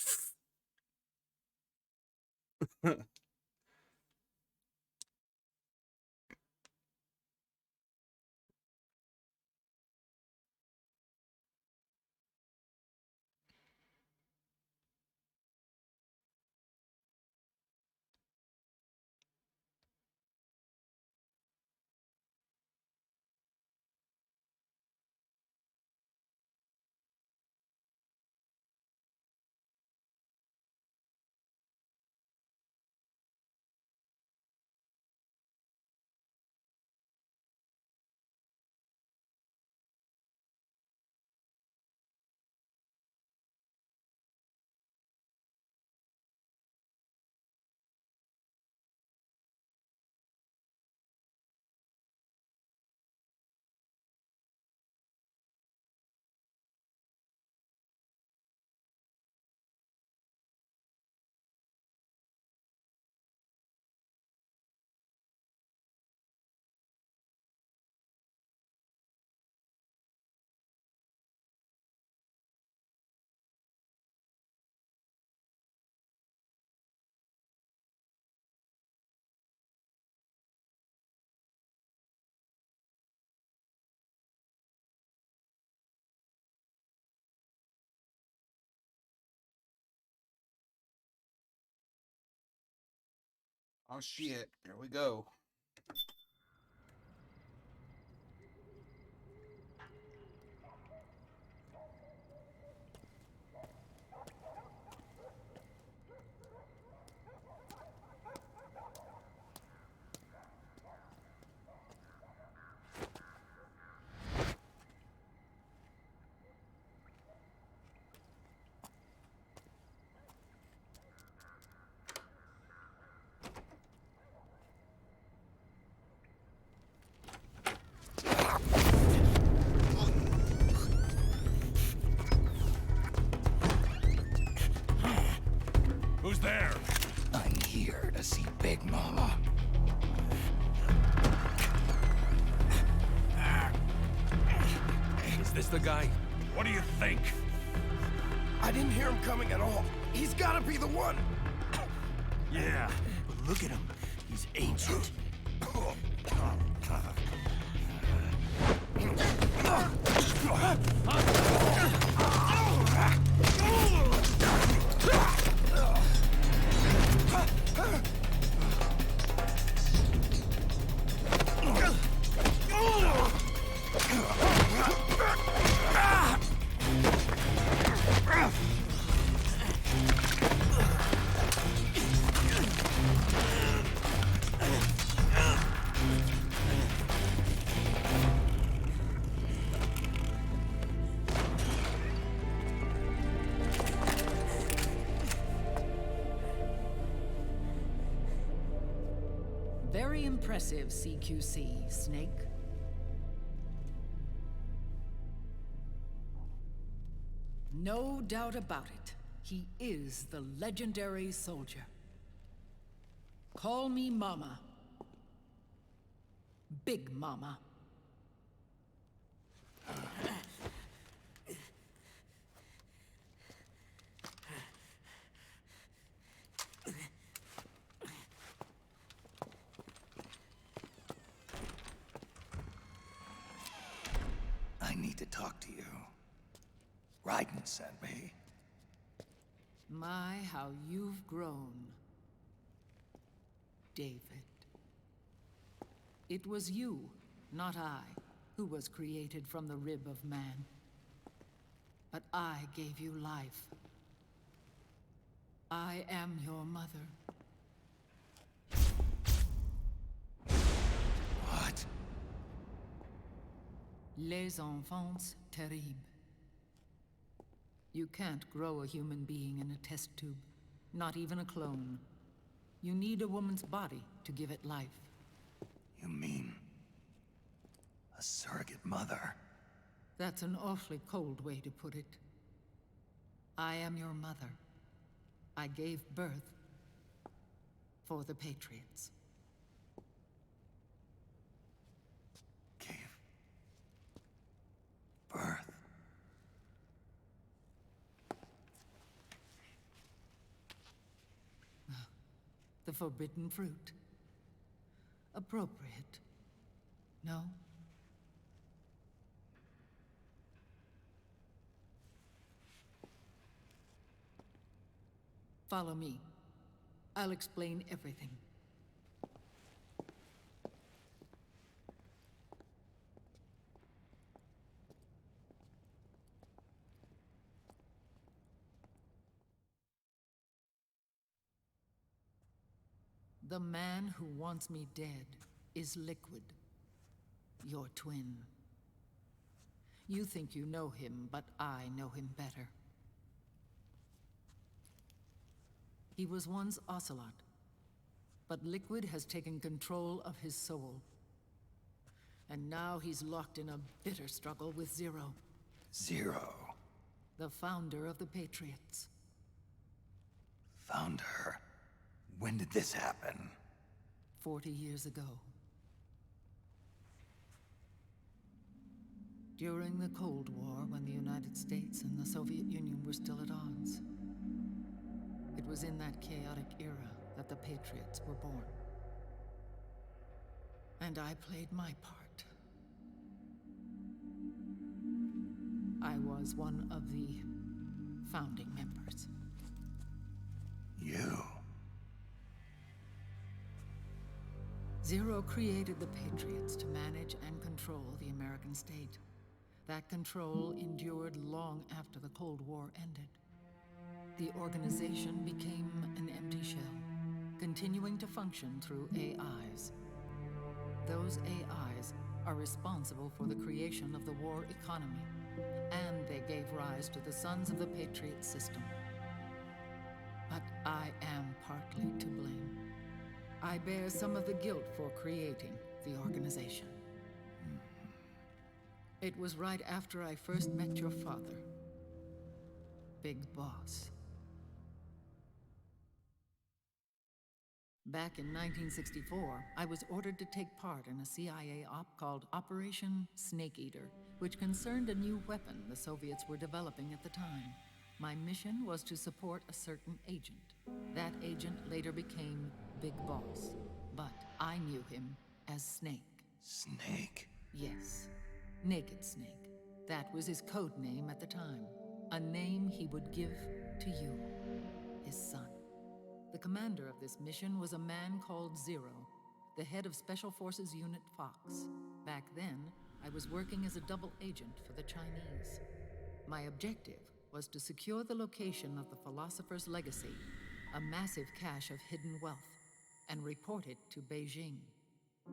oh shit, here we go. Who's there? I'm here to see Big Mama. Is this the guy? What do you think? I didn't hear him coming at all. He's gotta be the one. Yeah, but look at him. He's ancient. Very impressive, CQC, Snake. No doubt about it. He is the legendary soldier. Call me Mama. Big Mama. I need to talk to you. Raiden sent me. My, how you've grown, David. It was you, not I, who was created from the rib of man. But I gave you life. I am your mother. What? Les enfants terribles. You can't grow a human being in a test tube, not even a clone. You need a woman's body to give it life. You mean... a surrogate mother? That's an awfully cold way to put it. I am your mother. I gave birth for the Patriots. Gave birth? The forbidden fruit. Appropriate. No? Follow me. I'll explain everything. The man who wants me dead is Liquid, your twin. You think you know him, but I know him better. He was once Ocelot, but Liquid has taken control of his soul. And now he's locked in a bitter struggle with Zero. Zero? The founder of the Patriots. Founder? When did this happen? 40 years ago. During the Cold War, when the United States and the Soviet Union were still at odds. It was in that chaotic era that the Patriots were born. And I played my part. I was one of the founding members. You? Zero created the Patriots to manage and control the American state. That control endured long after the Cold War ended. The organization became an empty shell, continuing to function through AIs. Those AIs are responsible for the creation of the war economy, and they gave rise to the Sons of the Patriot system. But I am partly to blame. I bear some of the guilt for creating the organization. It was right after I first met your father, Big Boss. Back in 1964, I was ordered to take part in a CIA op called Operation Snake Eater, which concerned a new weapon the Soviets were developing at the time. My mission was to support a certain agent. That agent later became Big Boss, but I knew him as Snake. Snake? Yes, Naked Snake. That was his code name at the time. A name he would give to you, his son. The commander of this mission was a man called Zero, the head of Special Forces Unit Fox. Back then, I was working as a double agent for the Chinese. My objective was to secure the location of the Philosopher's Legacy, a massive cache of hidden wealth, and report it to Beijing.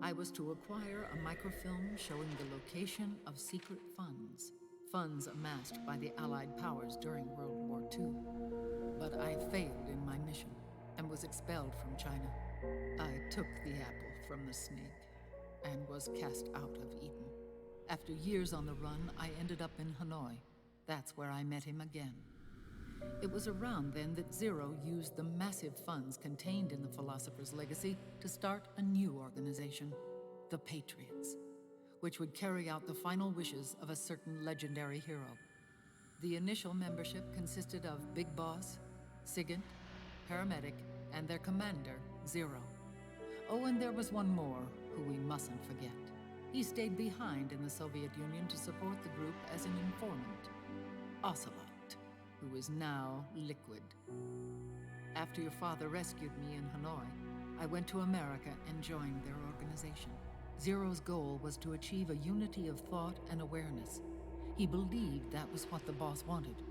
I was to acquire a microfilm showing the location of secret funds, funds amassed by the Allied powers during World War II. But I failed in my mission and was expelled from China. I took the apple from the snake and was cast out of Eden. After years on the run, I ended up in Hanoi. That's where I met him again. It was around then that Zero used the massive funds contained in the Philosopher's Legacy to start a new organization, the Patriots, which would carry out the final wishes of a certain legendary hero. The initial membership consisted of Big Boss, Sigint, Paramedic, and their commander, Zero. Oh, and there was one more who we mustn't forget. He stayed behind in the Soviet Union to support the group as an informant, Ocelot, who is now Liquid. After your father rescued me in Hanoi, I went to America and joined their organization. Zero's goal was to achieve a unity of thought and awareness. He believed that was what the boss wanted,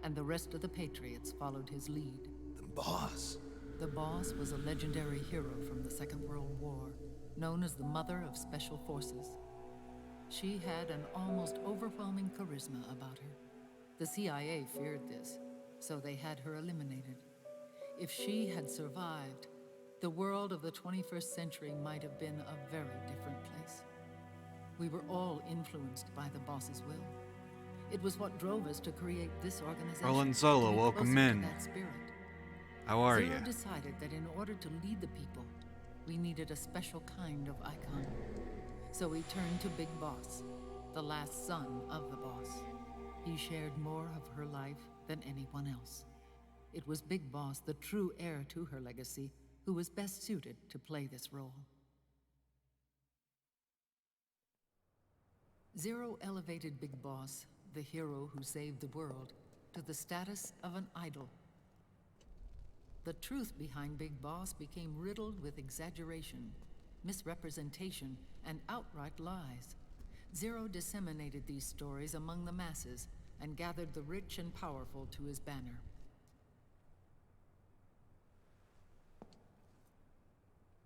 and the rest of the Patriots followed his lead. The boss? The boss was a legendary hero from the Second World War, known as the Mother of Special Forces. She had an almost overwhelming charisma about her. The CIA feared this, so they had her eliminated. If she had survived, the world of the 21st century might have been a very different place. We were all influenced by the boss's will. It was what drove us to create this organization. Roland Solo, to be welcome closer to in. that spirit. How are Zero you? decided that in order to lead the people, we needed a special kind of icon. So we turned to Big Boss, the last son of the boss. He shared more of her life than anyone else. It was Big Boss, the true heir to her legacy, who was best suited to play this role. Zero elevated Big Boss, the hero who saved the world, to the status of an idol. The truth behind Big Boss became riddled with exaggeration, misrepresentation, and outright lies. Zero disseminated these stories among the masses and gathered the rich and powerful to his banner.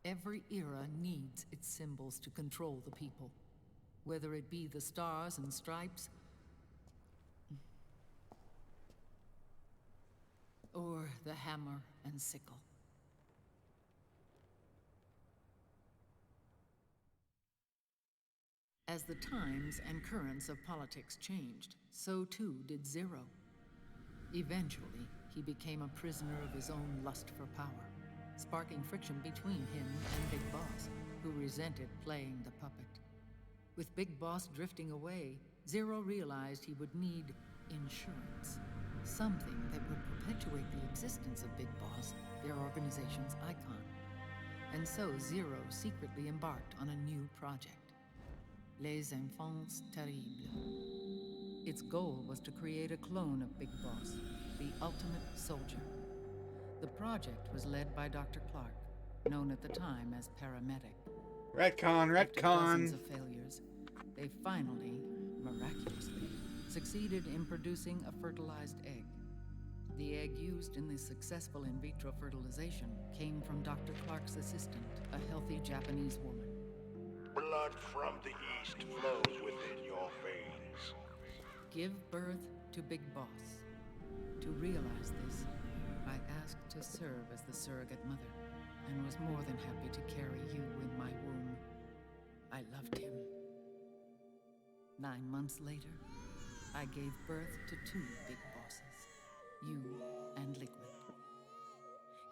Every era needs its symbols to control the people, whether it be the stars and stripes, or the hammer and sickle. As the times and currents of politics changed, so too did Zero. Eventually, he became a prisoner of his own lust for power, sparking friction between him and Big Boss, who resented playing the puppet. With Big Boss drifting away, Zero realized he would need insurance. Something that would perpetuate the existence of Big Boss, their organization's icon. And so Zero secretly embarked on a new project, Les Enfants Terribles. Its goal was to create a clone of Big Boss, the ultimate soldier. The project was led by Dr. Clark, known at the time as Paramedic. Retcon, After dozens retcon. of failures, they finally, miraculously, succeeded in producing a fertilized egg. The egg used in the successful in vitro fertilization came from Dr. Clark's assistant, a healthy Japanese woman. Blood from the east flows within your veins. Give birth to Big Boss. To realize this, I asked to serve as the surrogate mother, and was more than happy to carry you in my womb. I loved him. 9 months later, I gave birth to 2 Big Bosses, you and Liquid.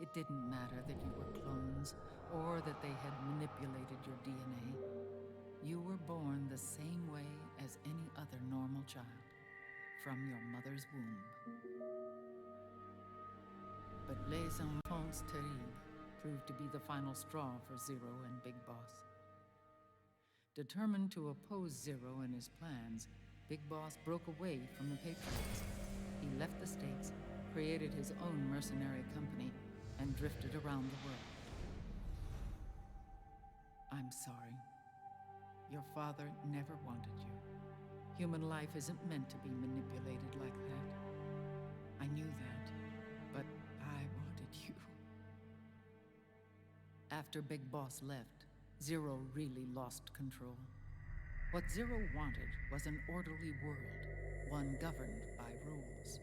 It didn't matter that you were clones, or that they had manipulated your DNA. You were born the same way as any other normal child, from your mother's womb. But Les Enfants Terribles proved to be the final straw for Zero and Big Boss. Determined to oppose Zero and his plans, Big Boss broke away from the Patriots. He left the States, created his own mercenary company, and drifted around the world. I'm sorry. Your father never wanted you. Human life isn't meant to be manipulated like that. I knew that, but I wanted you. After Big Boss left, Zero really lost control. What Zero wanted was an orderly world, one governed by rules.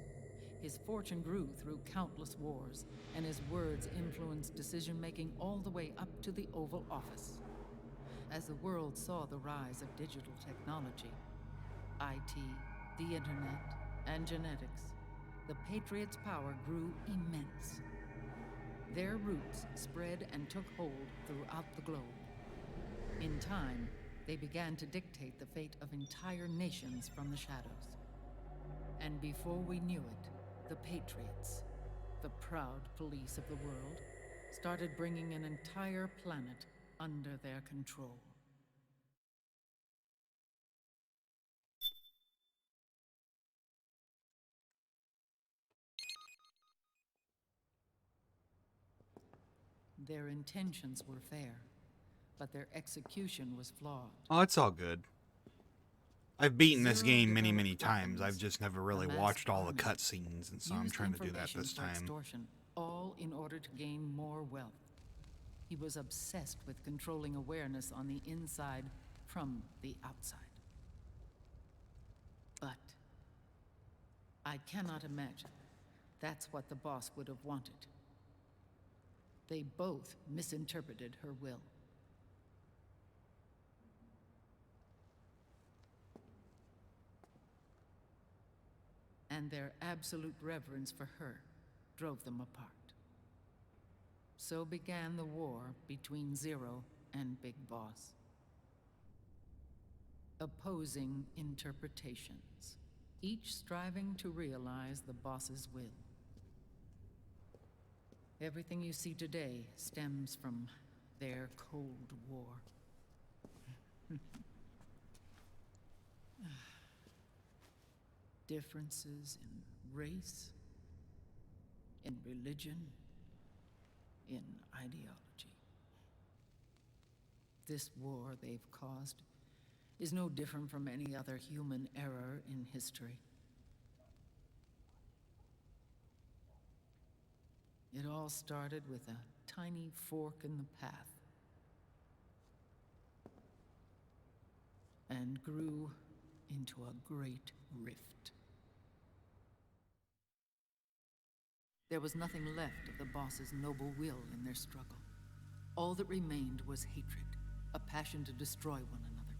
His fortune grew through countless wars, and his words influenced decision-making all the way up to the Oval Office. As the world saw the rise of digital technology, IT, the internet, and genetics, the Patriots' power grew immense. Their roots spread and took hold throughout the globe. In time, they began to dictate the fate of entire nations from the shadows. And before we knew it, the Patriots, the proud police of the world, started bringing an entire planet under their control. Their intentions were fair, but their execution was flawed. Oh, it's all good. I've beaten this game many, many times. I've just never really watched all the cutscenes, and so I'm trying to do that this time. Extortion, all in order to gain more wealth. He was obsessed with controlling awareness on the inside from the outside. But I cannot imagine that's what the boss would have wanted. They both misinterpreted her will. And their absolute reverence for her drove them apart. So began the war between Zero and Big Boss. Opposing interpretations, each striving to realize the boss's will. Everything you see today stems from their Cold War. Differences in race, in religion, in ideology. This war they've caused is no different from any other human error in history. It all started with a tiny fork in the path and grew into a great rift. There was nothing left of the boss's noble will in their struggle. All that remained was hatred, a passion to destroy one another.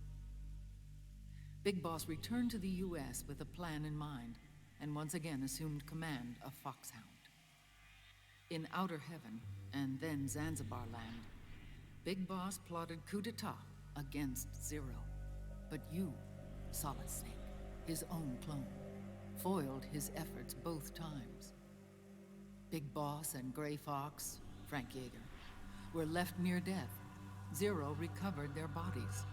Big Boss returned to the U.S. with a plan in mind, and once again assumed command of Foxhound. In Outer Heaven, and then Zanzibar Land, Big Boss plotted coup d'etat against Zero. But you, Solid Snake, his own clone, foiled his efforts both times. Big Boss and Gray Fox, Frank Yeager, were left near death. Zero recovered their bodies.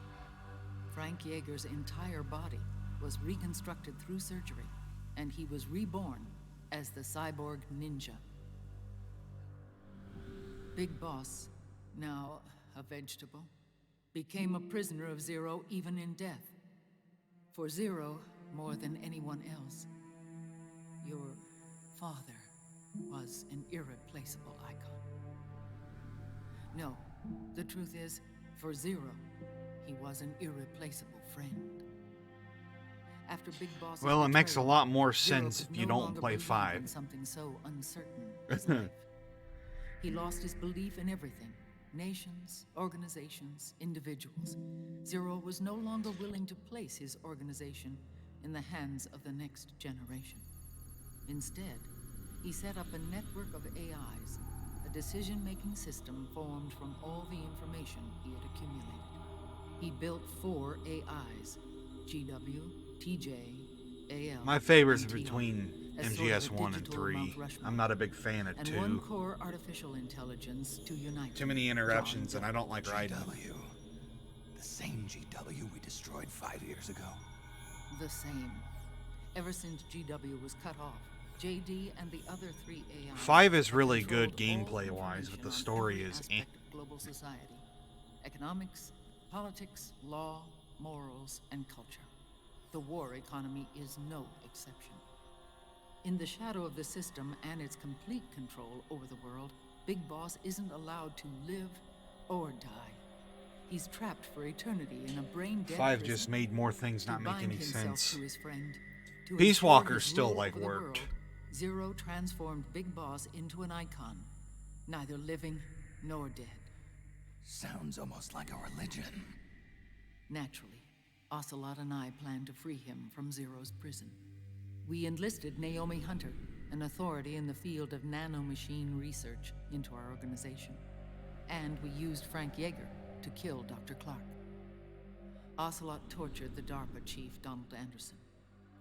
Frank Yeager's entire body was reconstructed through surgery, and he was reborn as the cyborg ninja. Big Boss, now a vegetable, became a prisoner of Zero even in death. For Zero, more than anyone else, your father was an irreplaceable icon. No, the truth is, for Zero, he was an irreplaceable friend. After Big Boss, well, it makes a lot more sense if you don't play 5. Something so uncertain as life. He lost his belief in everything. Nations, organizations, individuals. Zero was no longer willing to place his organization in the hands of the next generation. Instead, he set up a network of AIs, a decision-making system formed from all the information he had accumulated. He built 4 AIs, GW, TJ, AL, my favorites are and TR, between as sort of MGS a 1 and digital 3. Mount Rushmore, I'm not a big fan of and 2. one core artificial intelligence to unite. Too many interruptions, and I don't like riding. GW. The same GW we destroyed 5 years ago. The same. Ever since GW was cut off, JD and the other 3 AI 5 is really good controlled all gameplay-wise, but the information on story every is aspect of global society. Economics, politics, law, morals, and culture. The war economy is no exception. In the shadow of the system and its complete control over the world, Big Boss isn't allowed to live or die. He's trapped for eternity in a brain-dead 5 prison. just made more things not To make bind any himself sense. to his friend, to Peace ensure Walker his still, rule like, over the worked. world, Zero transformed Big Boss into an icon, neither living nor dead. Sounds almost like a religion. Naturally, Ocelot and I planned to free him from Zero's prison. We enlisted Naomi Hunter, an authority in the field of nanomachine research, into our organization. And we used Frank Yeager to kill Dr. Clark. Ocelot tortured the DARPA chief, Donald Anderson,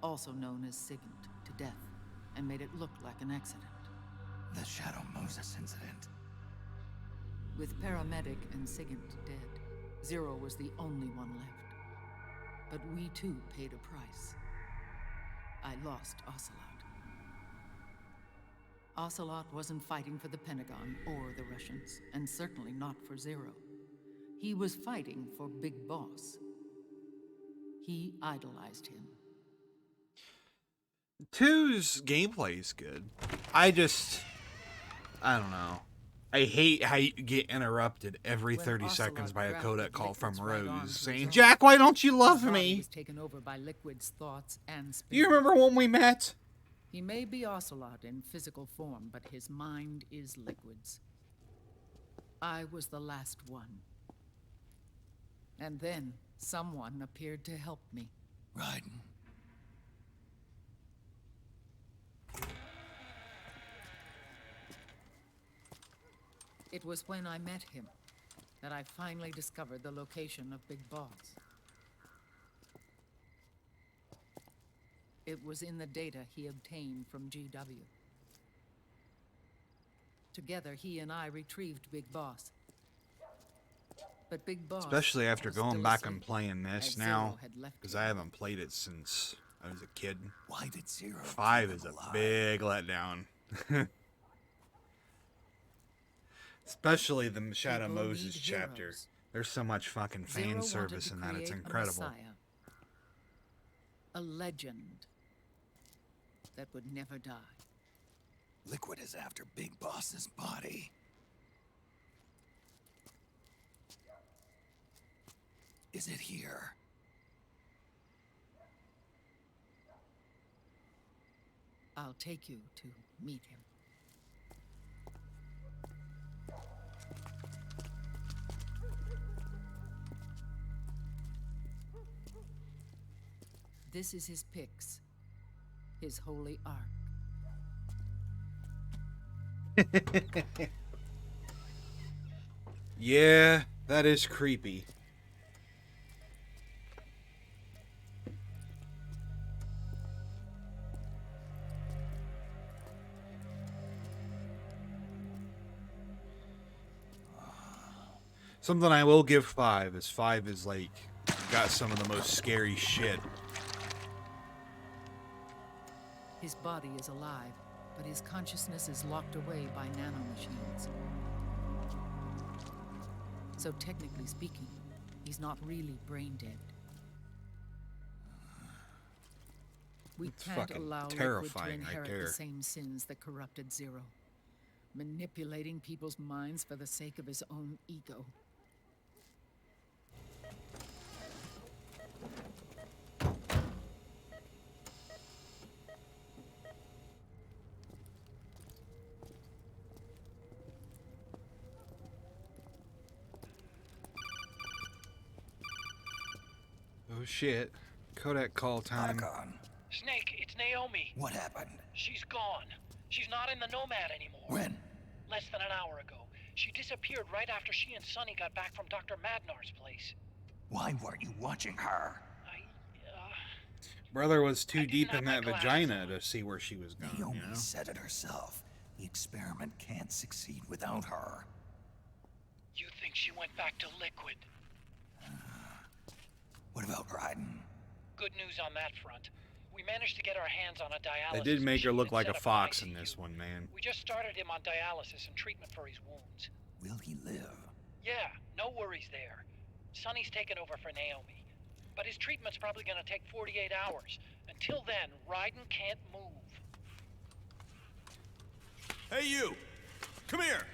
also known as Sigint, to death, and made it look like an accident. The Shadow Moses incident. With Paramedic and Sigint dead, Zero was the only one left. But we too paid a price. I lost Ocelot. Ocelot wasn't fighting for the Pentagon or the Russians, and certainly not for Zero. He was fighting for Big Boss. He idolized him. 2's gameplay is good. I don't know. I hate how you get interrupted every 30 seconds by a codec call from Rose saying, "Jack, why don't you love me?" Was taken over by Liquid's thoughts and spirit. Do you remember when we met? He may be Ocelot in physical form, but his mind is Liquid's. I was the last one. And then someone appeared to help me. Raiden. It was when I met him that I finally discovered the location of Big Boss. It was in the data he obtained from GW. Together, he and I retrieved Big Boss. But Big Boss, especially after was going still back asleep, and playing this as now, Zero had left because him. I haven't played it since I was a kid. Why did Zero 5 keep is him a alive? big letdown. Especially the Shadow People Moses need chapter. heroes. There's so much fucking Zero fan wanted service to in that, it's create a incredible. Messiah. A legend that would never die. Liquid is after Big Boss's body. Is it here? I'll take you to meet him. This is his pyx, his holy ark. Yeah, that is creepy. Something I will give 5 is 5 is like got some of the most scary shit. His body is alive, but his consciousness is locked away by nanomachines. So technically speaking, he's not really brain dead. We It's can't fucking allow Liquid terrifying, to I inherit dare. the same sins that corrupted Zero. Manipulating people's minds for the sake of his own ego. Oh shit. Kodak call time. Archon. Snake, it's Naomi. What happened? She's gone. She's not in the Nomad anymore. When? Less than an hour ago. She disappeared right after she and Sonny got back from Dr. Madnar's place. Why weren't you watching her? Brother was too didn't deep have in my that glasses vagina to see where she was going, Naomi you know? said it herself. The experiment can't succeed without her. You think she went back to Liquid? What about Raiden? Good news on that front. We managed to get our hands on a dialysis They did make her machine look like a instead of an fox in ICU. this one, man. We just started him on dialysis and treatment for his wounds. Will he live? Yeah, no worries there. Sonny's taken over for Naomi. But his treatment's probably gonna take 48 hours. Until then, Raiden can't move. Hey, you! Come here!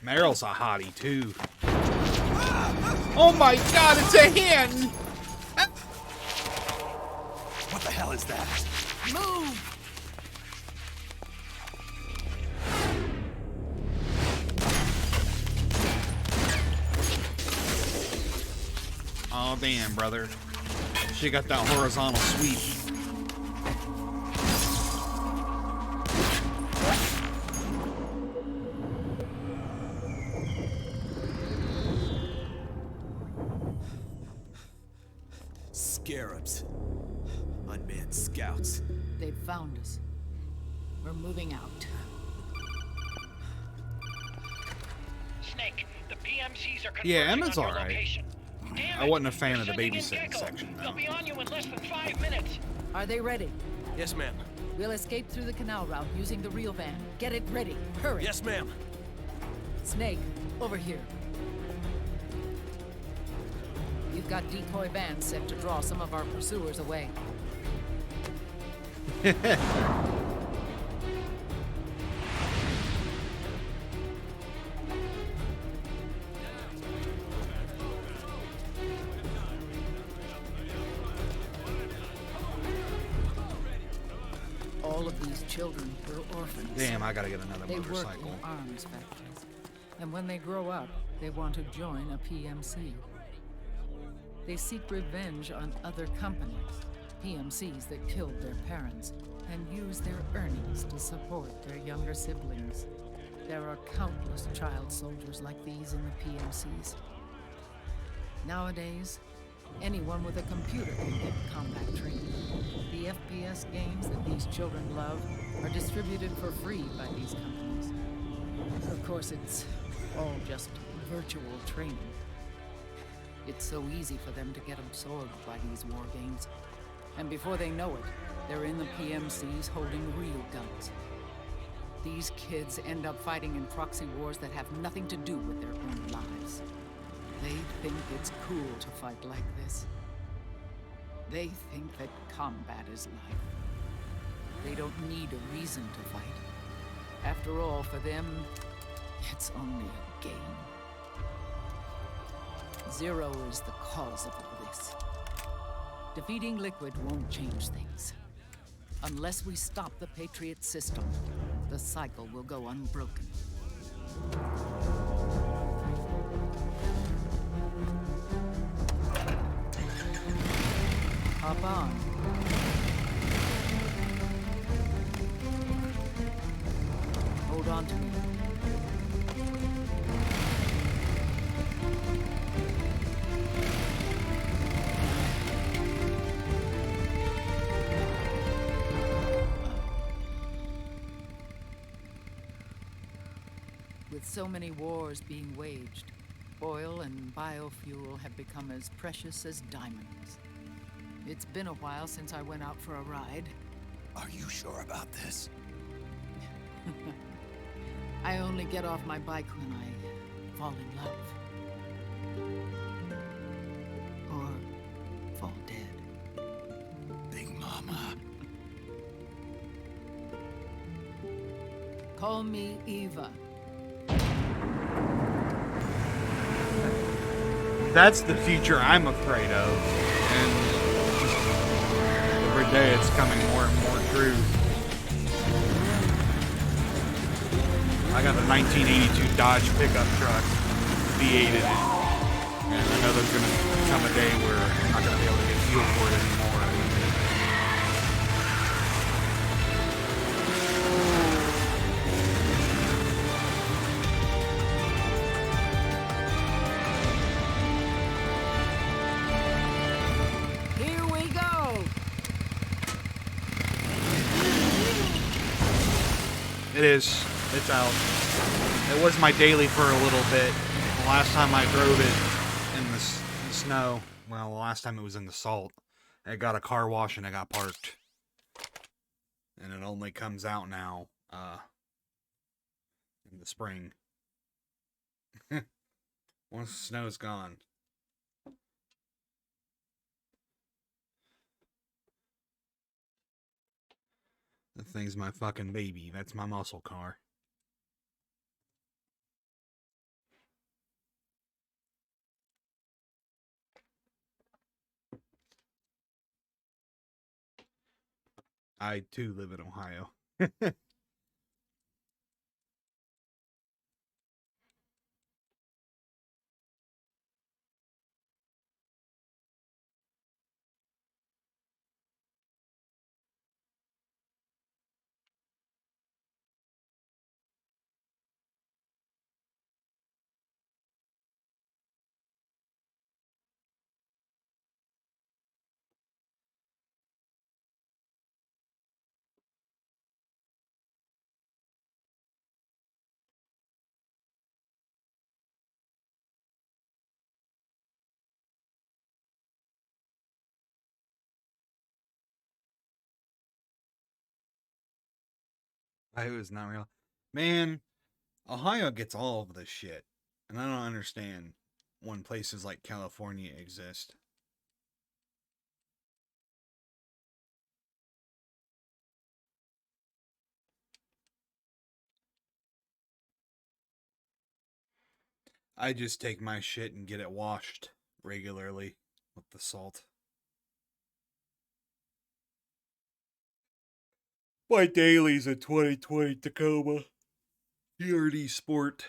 Meryl's a hottie, too. Oh my god, it's a hen! What the hell is that? Move! Oh, Oh, damn, brother. She got that horizontal sweep. Scarabs. Unmanned scouts. They've found us. We're moving out. Snake, the PMCs are Yeah, converging Emma's on your alright. location. Damn I it, wasn't a fan they're of the sending in babysitting Gecko. section, They'll though. be on you in less than 5 minutes. Are they ready? Yes, ma'am. We'll escape through the canal route using the real van. Get it ready. Hurry. Yes, ma'am. Snake, over here. You've got decoy vans set to draw some of our pursuers away. All of these children were orphans. Damn, I gotta get another They work motorcycle. in arms factories. And when they grow up, they want to join a PMC. They seek revenge on other companies, PMCs that killed their parents, and use their earnings to support their younger siblings. There are countless child soldiers like these in the PMCs. Nowadays, anyone with a computer can get combat training. The FPS games that these children love are distributed for free by these companies. Of course, it's all just virtual training. It's so easy for them to get absorbed by these war games. And before they know it, they're in the PMCs holding real guns. These kids end up fighting in proxy wars that have nothing to do with their own lives. They think it's cool to fight like this. They think that combat is life. They don't need a reason to fight. After all, for them, it's only a game. Zero is the cause of all this. Defeating Liquid won't change things. Unless we stop the Patriot system, the cycle will go unbroken. Hop on. Hold on to me. With so many wars being waged, oil and biofuel have become as precious as diamonds. It's been a while since I went out for a ride. Are you sure about this? I only get off my bike when I fall in love. Or fall dead. Big Mama. Call me Eva. That's the future I'm afraid of. And every day it's coming more and more true. I got a 1982 Dodge pickup truck, V8 in it. And I know there's gonna come a day where I'm not gonna be able to get fuel for it anymore. Here we go! It is. It's out. It was my daily for a little bit. The last time I drove it in the snow, well, the last time it was in the salt, it got a car wash and it got parked. And it only comes out now, in the spring. Once the snow's gone. The thing's my fucking baby. That's my muscle car. I too live in Ohio. Ohio is not real. Man, Ohio gets all of this shit. And I don't understand when places like California exist. I just take my shit and get it washed regularly with the salt. My daily's a 2020 Tacoma TRD Sport.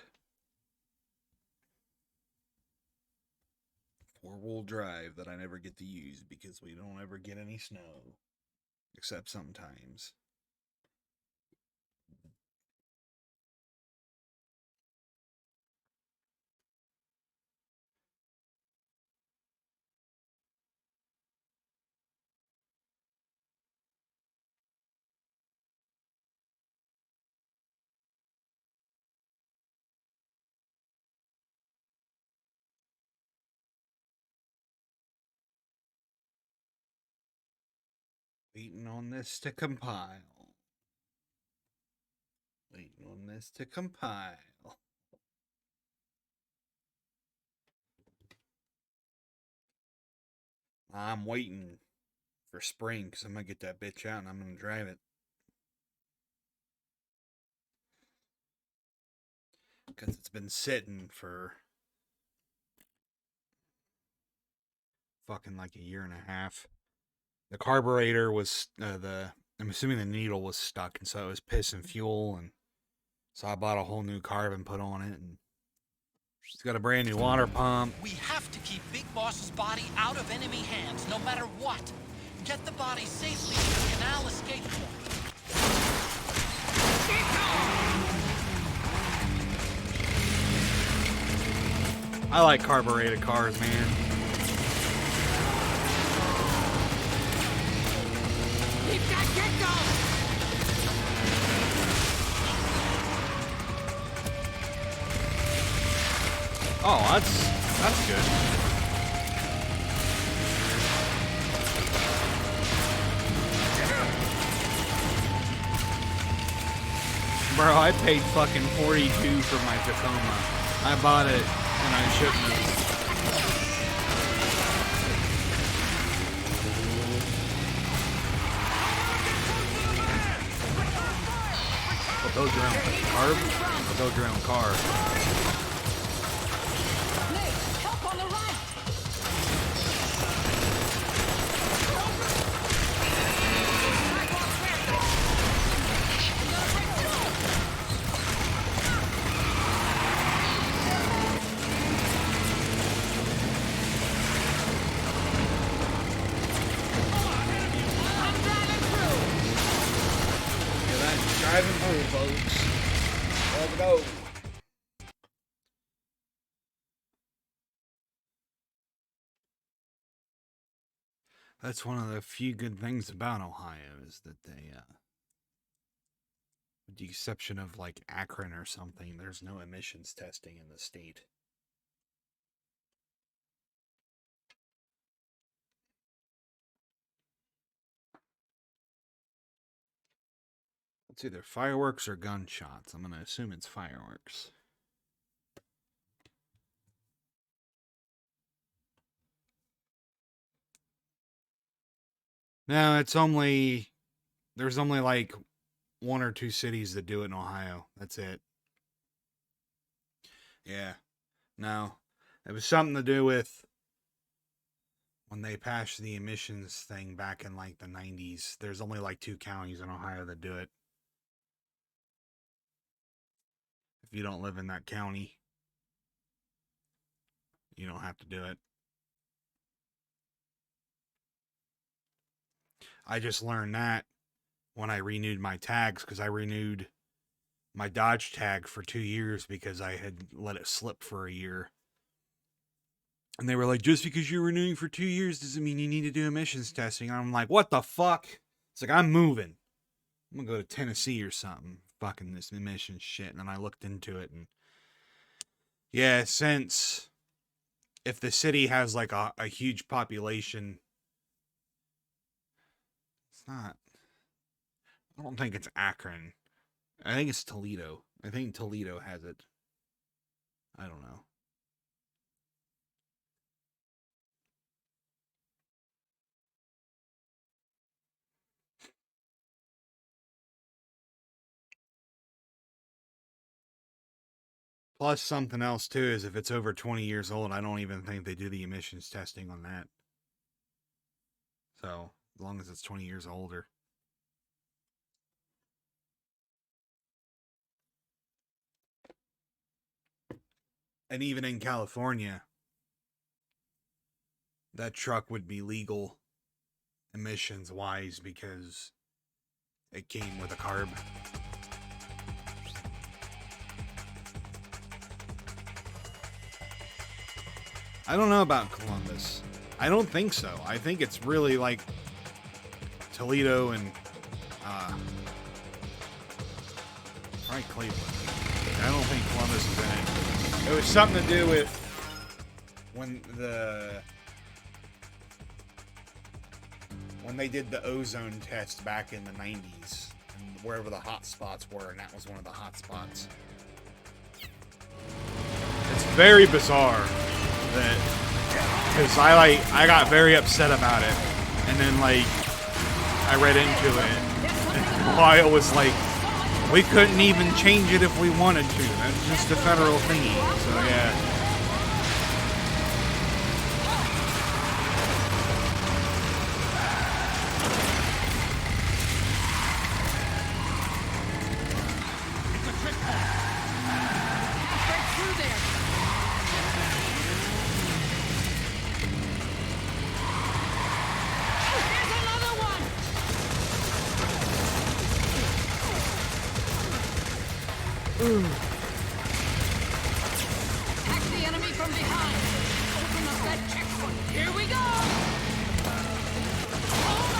4-wheel drive that I never get to use because we don't ever get any snow. Except sometimes. Waiting on this to compile. Waiting on this to compile. I'm waiting for spring because I'm going to get that bitch out and I'm going to drive it. Because it's been sitting for fucking like a year and a half. The carburetor was, I'm assuming the needle was stuck, and so it was pissing fuel, and so I bought a whole new carb and put on it, and it's got a brand new water pump. We have to keep Big Boss's body out of enemy hands, no matter what. Get the body safely to the canal escape point. I like carbureted cars, man. Keep that kick going! Oh, that's good. Bro, I paid fucking $42 for my Tacoma. I bought it and I shouldn't have. Well, build your own carb? Or build your own car? Help on the right! Driving through, folks. Let's go. That's one of the few good things about Ohio is that they, with the exception of like Akron or something, there's no emissions testing in the state. It's either fireworks or gunshots. I'm going to assume it's fireworks. No, there's only like 1 or 2 cities that do it in Ohio. That's it. Yeah. No. It was something to do with when they passed the emissions thing back in like the 90s. There's only like 2 counties in Ohio that do it. If you don't live in that county, you don't have to do it. I just learned that when I renewed my tags, because I renewed my Dodge tag for 2 years because I had let it slip for a year. And they were like, just because you're renewing for 2 years doesn't mean you need to do emissions testing. And I'm like, what the fuck? It's like, I'm moving. I'm going to go to Tennessee or something. Fucking this emissions shit. And then I looked into it and yeah, since if the city has like a huge population, it's not, I don't think it's Akron. I think it's Toledo. I think Toledo has it. I don't know. Plus, something else too is if it's over 20 years old, I don't even think they do the emissions testing on that. So, as long as it's 20 years older. And even in California, that truck would be legal emissions wise because it came with a carb. I don't know about Columbus. I don't think so. I think it's really like Toledo and probably Cleveland. I don't think Columbus is in it. It was something to do with when they did the ozone test back in the 90s and wherever the hot spots were, and that was one of the hot spots. It's very bizarre that, because I got very upset about it, and then I read into it, and Lyle was like, we couldn't even change it if we wanted to. That's just a federal thingy. So yeah. Attack the enemy from behind! Open up that checkpoint! Here we go! Hold on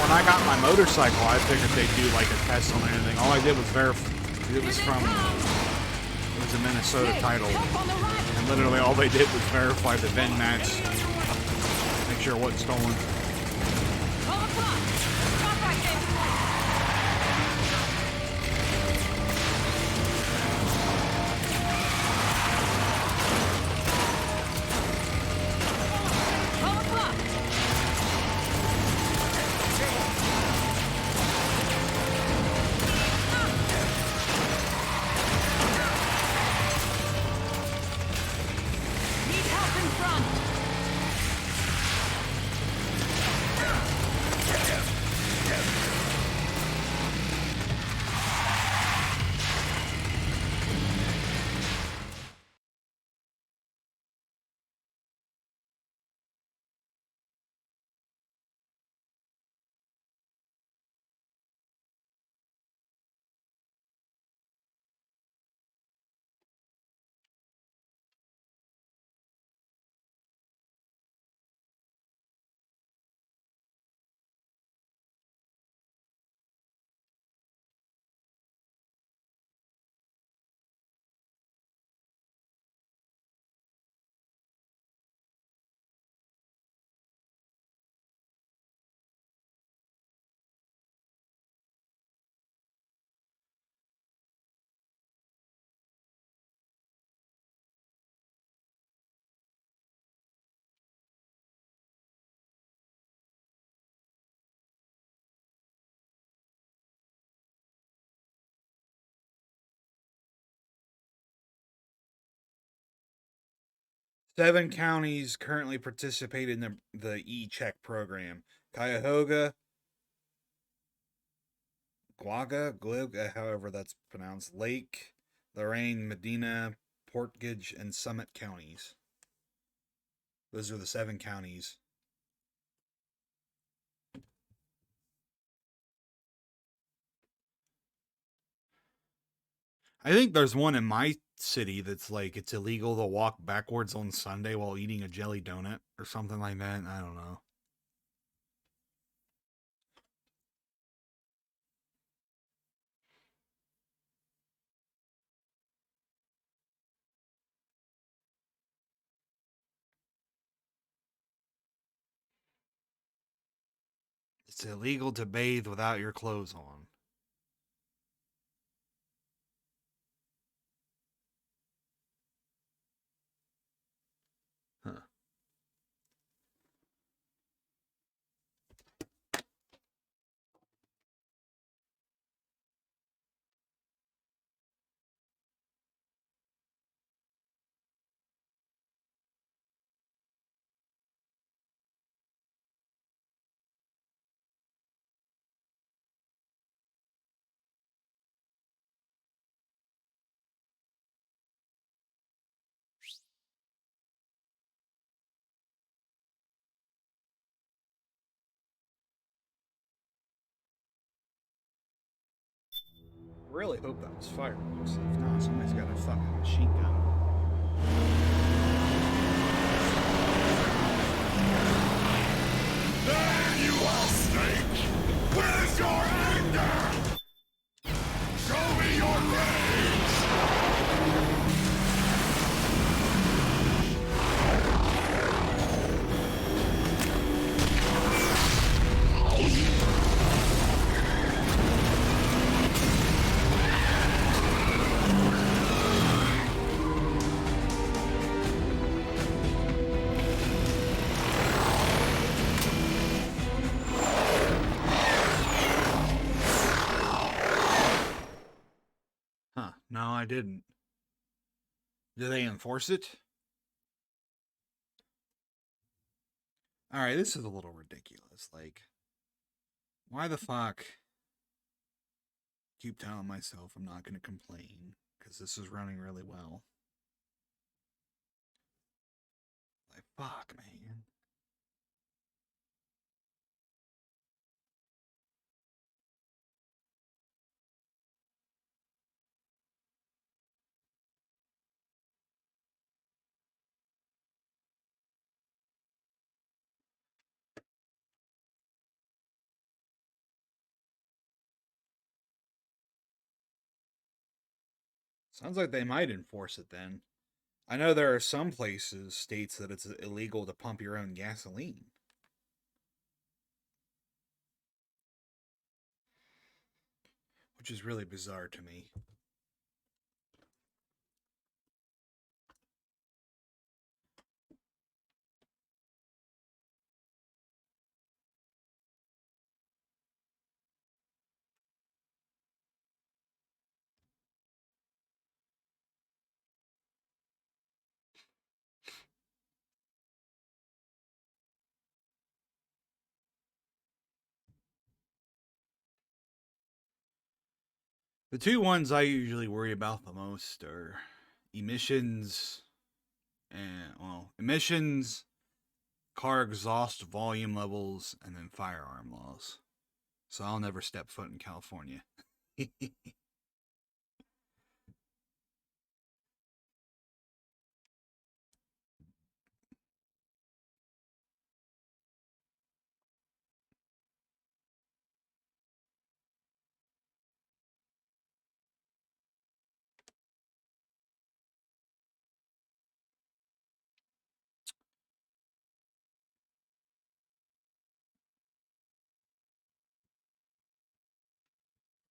When I got my motorcycle, I figured they'd do like a test on anything. All I did was verify. It was a Minnesota title, and literally all they did was verify the VIN match, make sure it wasn't stolen. Seven counties currently participate in the E-Check program. Cuyahoga, Glug, however that's pronounced, Lake, Lorain, Medina, Portage, and Summit counties. Those are the 7 counties. I think there's one in my city that's like it's illegal to walk backwards on Sunday while eating a jelly donut or something like that. I don't know. It's illegal to bathe without your clothes on. Huh. Really hope that was fireworks. If not, somebody's got a fucking machine gun. There you are, Snake! Where's your anger? Show me your rage! No, I didn't. Do they enforce it? Alright, this is a little ridiculous. Like, why the fuck? Keep telling myself I'm not going to complain, because this is running really well. Like, fuck, man. Sounds like they might enforce it then. I know there are some places, states, that it's illegal to pump your own gasoline. Which is really bizarre to me. The two ones I usually worry about the most are emissions and, well, emissions, car exhaust volume levels, and then firearm laws. So I'll never step foot in California.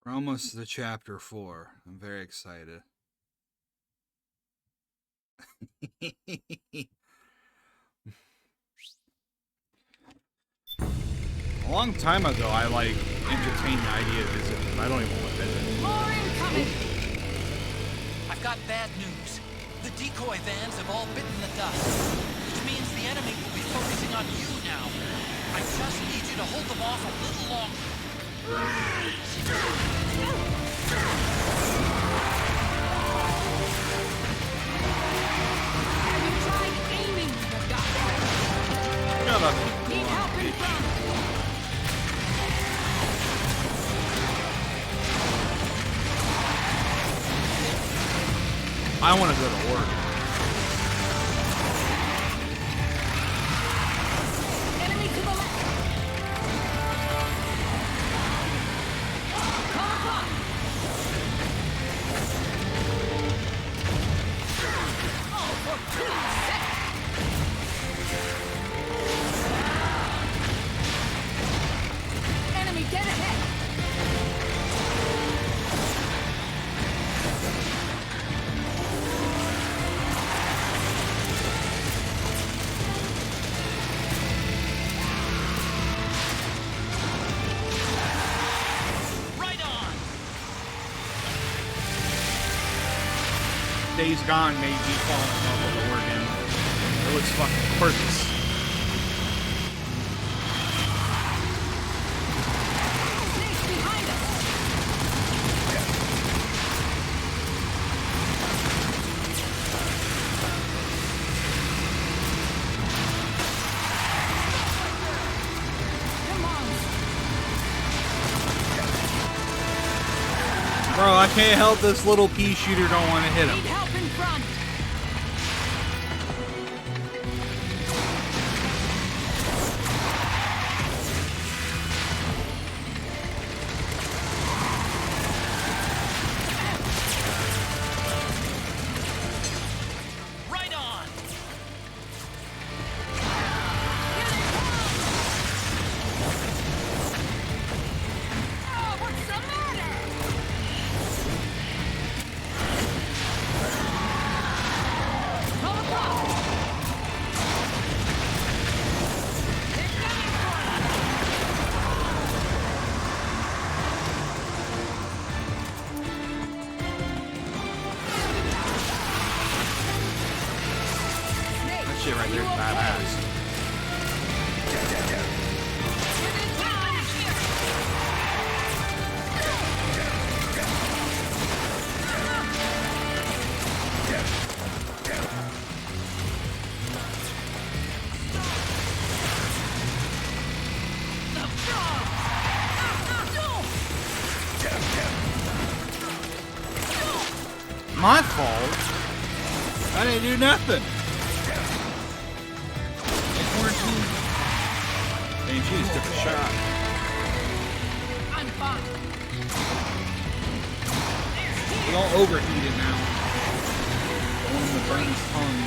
We're almost to chapter 4. I'm very excited. A long time ago, I entertained the idea of visiting. I don't even want to visit. More incoming! I've got bad news. The decoy vans have all bitten the dust, which means the enemy will be focusing on you now. I just need you to hold them off a little longer. Have you tried aiming, you got? Need help in front. I want to go to Oregon. Enemy to the left. Oh, for Pete's sake! Enemy dead ahead. Right on! Days Gone made me fall in love with Oregon. It looks fucking gorgeous. Snake behind us. Come on. Bro, I can't help this little pea shooter don't want to hit him. Need help in front. Right on! Oh, what's the matter? Come across. They're coming for us. Snake, That shit right there is you okay? badass. My fault? I didn't do nothing. Quarantine. Man, she just took a shot. I'm fine. We all overheated now. Going in the brain's tongue.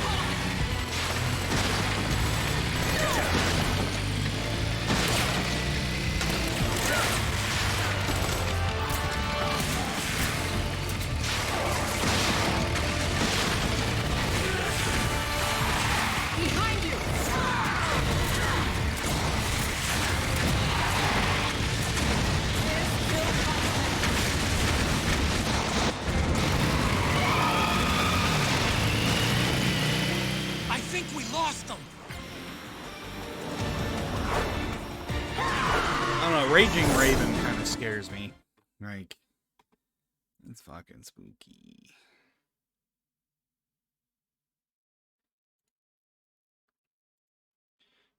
Behind you. I think we lost them! I don't know, Raging Raven kind of scares me. Like, it's fucking spooky.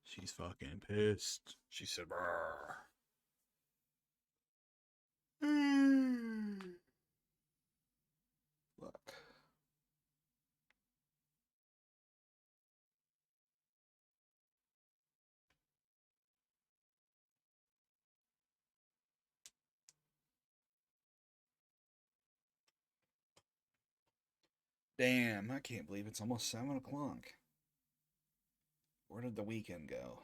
She's fucking pissed. She said, "Brr." Look. Damn, I can't believe it's almost 7 o'clock. Where did the weekend go?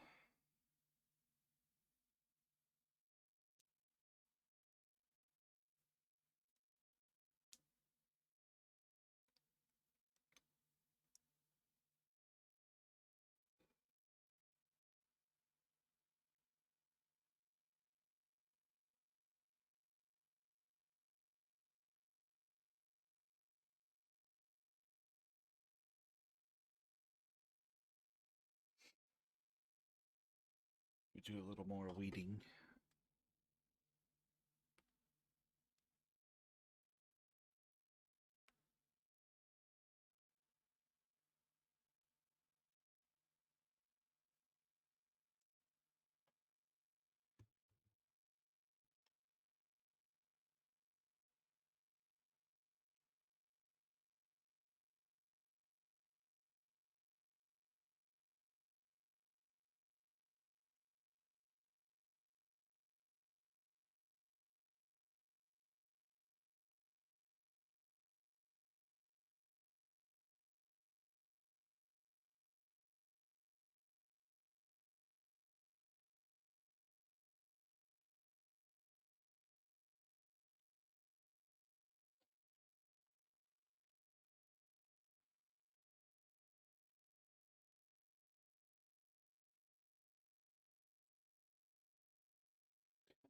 We do a little more weeding.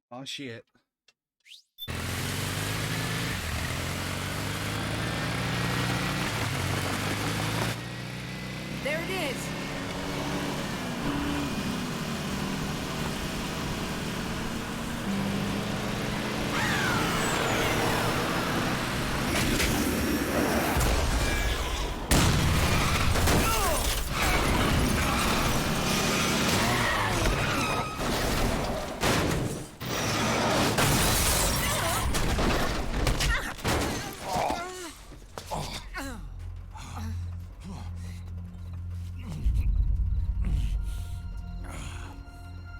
Oh shit. There it is!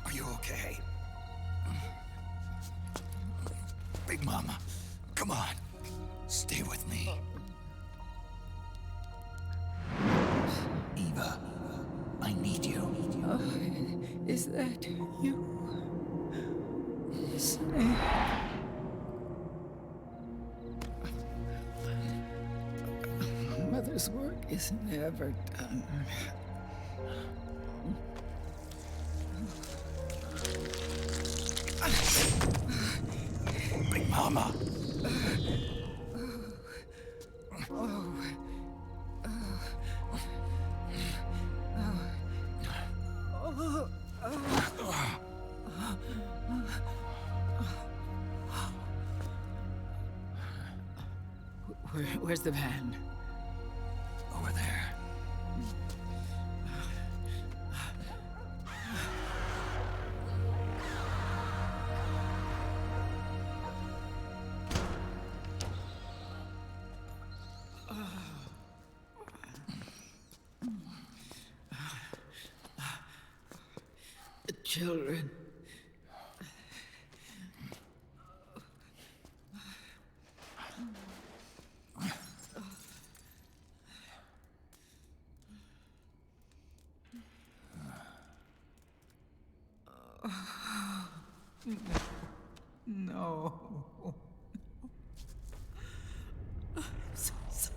Are you okay? Big Mama, come on. Stay with me. Eva, I need you. Is that you? Snake. Mother's work is never done. Big Mama. Where's the van? Over there. The children. No. I'm so sorry.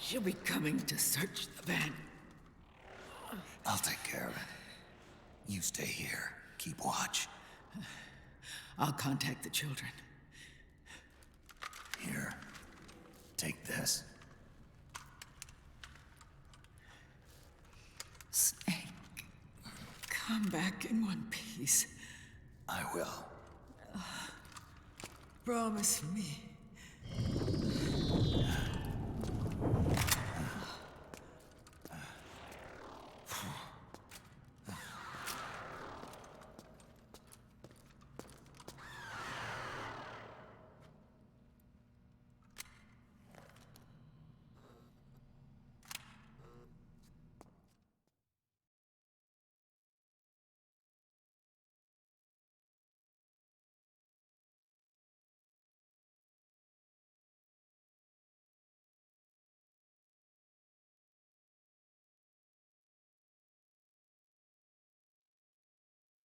She'll be coming to search the van. I'll take care of it. You stay here. Keep watch. I'll contact the children. Here. Take this. Snake, come back in one piece. I will. Promise me.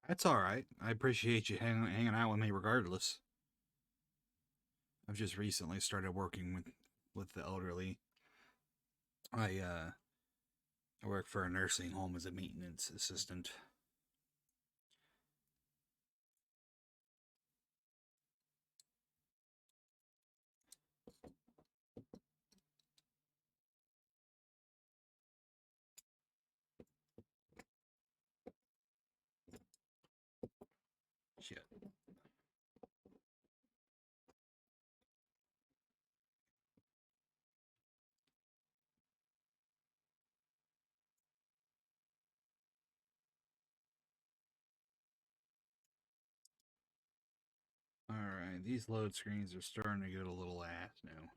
That's all right. I appreciate you hanging out with me regardless. I've just recently started working with the elderly. I work for a nursing home as a maintenance assistant. Shit. Alright, these load screens are starting to get a little ass now.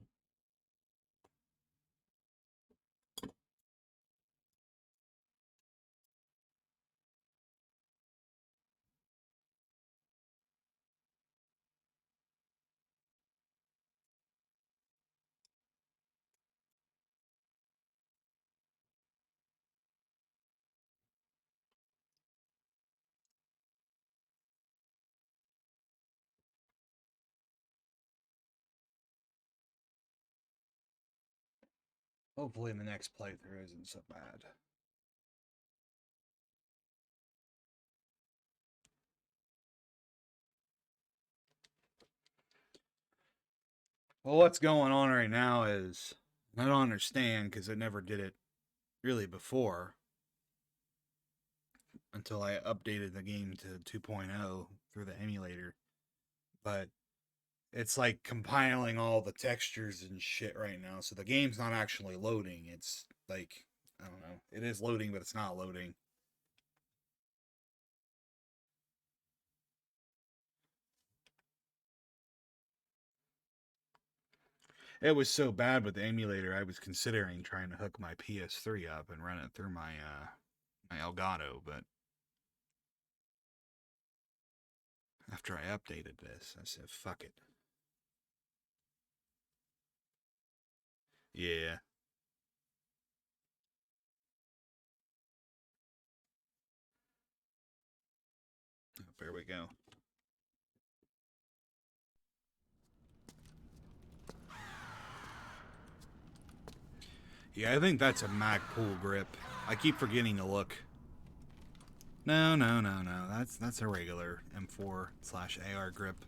Hopefully the next playthrough isn't so bad. Well, what's going on right now is, I don't understand because I never did it really before until I updated the game to 2.0 through the emulator. But it's like compiling all the textures and shit right now, so the game's not actually loading. It's like, I don't know, it is loading, but it's not loading. It was so bad with the emulator, I was considering trying to hook my PS3 up and run it through my my Elgato, but after I updated this, I said, fuck it. Yeah. Oh, there we go. Yeah, I think that's a Magpul grip. I keep forgetting to look. No. That's a regular M4/AR grip.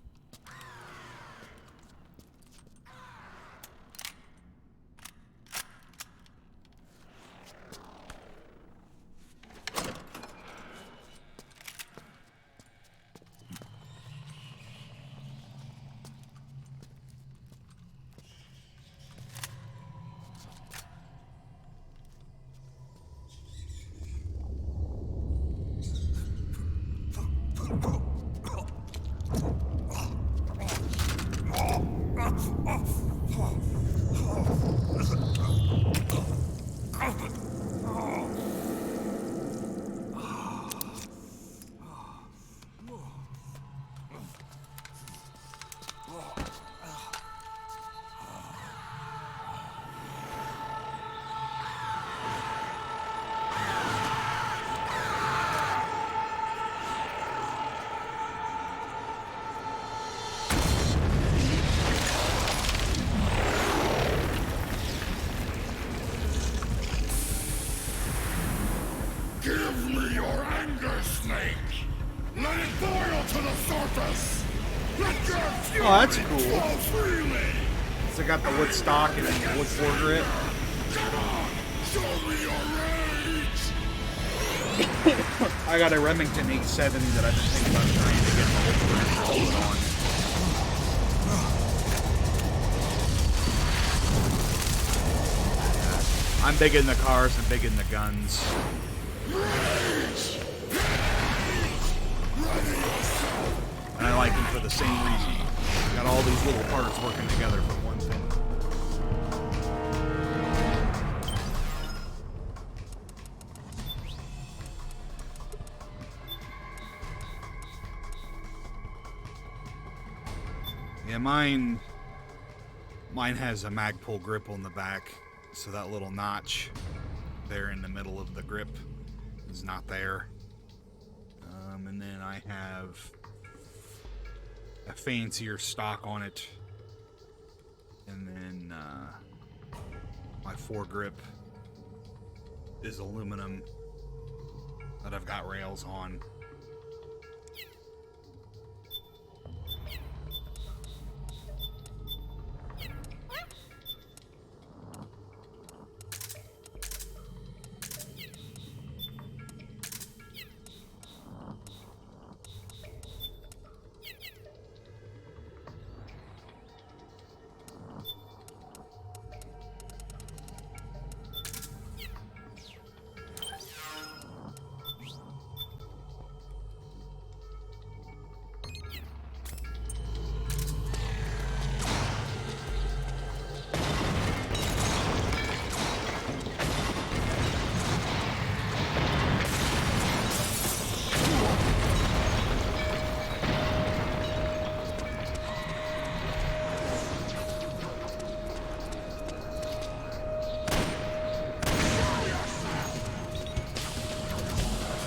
Give me your anger, Snake! Let it boil to the surface! Let your fury that's cool. flow freely! So I got the wood stock and the wood foregrip. Come on! Show me your rage! I got a Remington 870 that I've been thinking about trying to get the whole grip on. I'm big in the cars and big in the guns. And I like them for the same reason. Got all these little parts working together for one thing. Yeah, mine has a Magpul grip on the back, so that little notch there in the middle of the grip is not there. And then I have a fancier stock on it, and then my foregrip is aluminum that I've got rails on.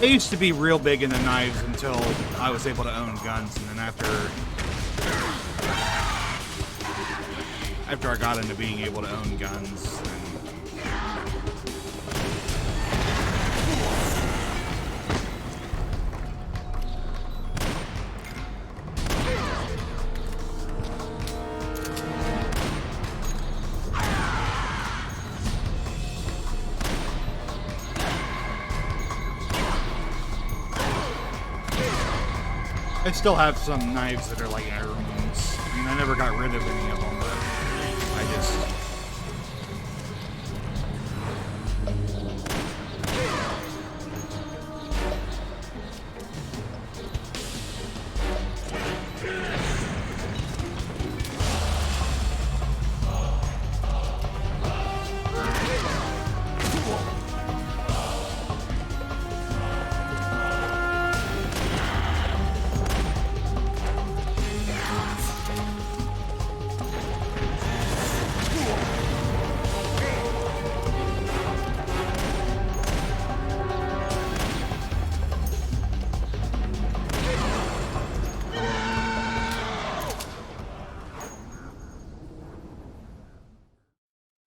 I used to be real big into knives until I was able to own guns, and then after I got into being able to own guns, and I still have some knives that are like heirlooms. I mean, I never got rid of any of them, but I just...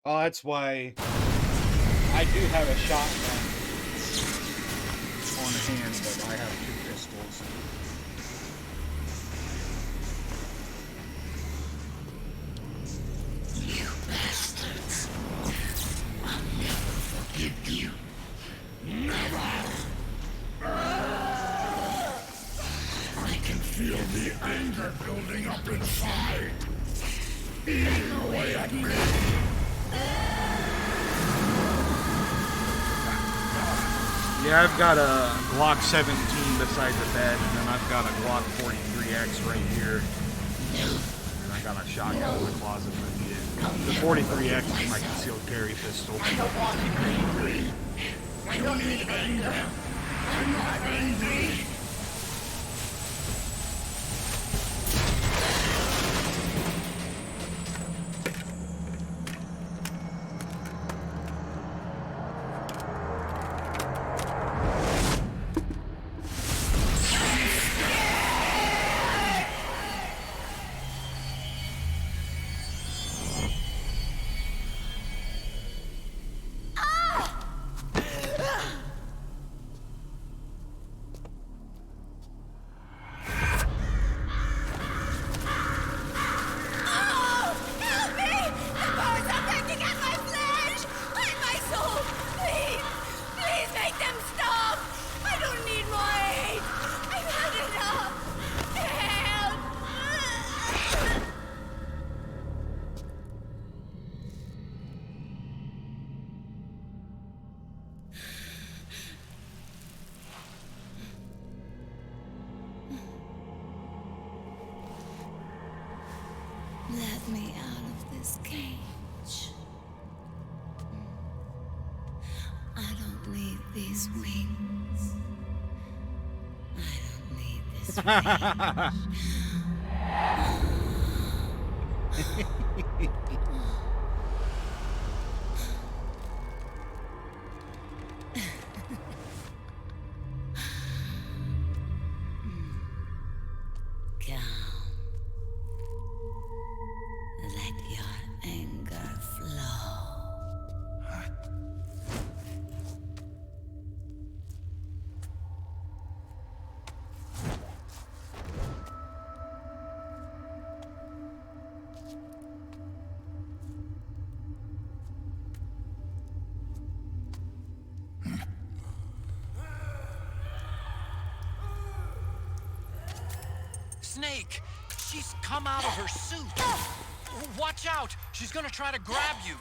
Oh, that's why I do have a shotgun on hand, but I have 2 pistols. You bastards. I'll never forgive you. Never. I can feel the anger building up inside. Eating away at me. Yeah, I've got a Glock 17 beside the bed, and then I've got a Glock 43X right here. And I got a shotgun in the closet if I need it. The 43X is my concealed carry pistol. I don't want to be angry. I don't need anger. I'm not angry. Let me out of this cage. I don't need these wings. I don't need this rage. Snake! She's come out of her suit! Watch out! She's gonna try to grab you!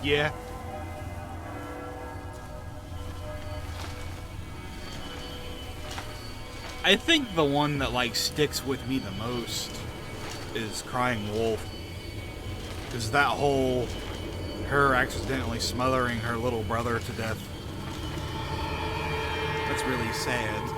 Yeah. I think the one that like sticks with me the most is Crying Wolf. Is that whole her accidentally smothering her little brother to death. That's really sad.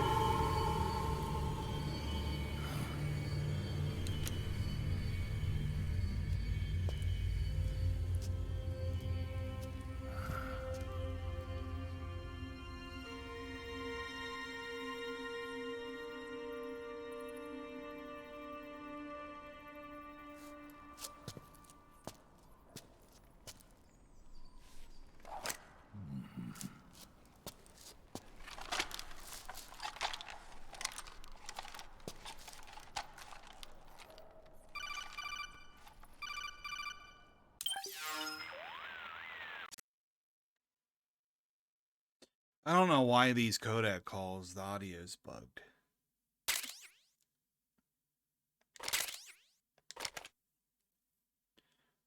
know why these codec calls, the audio's bugged.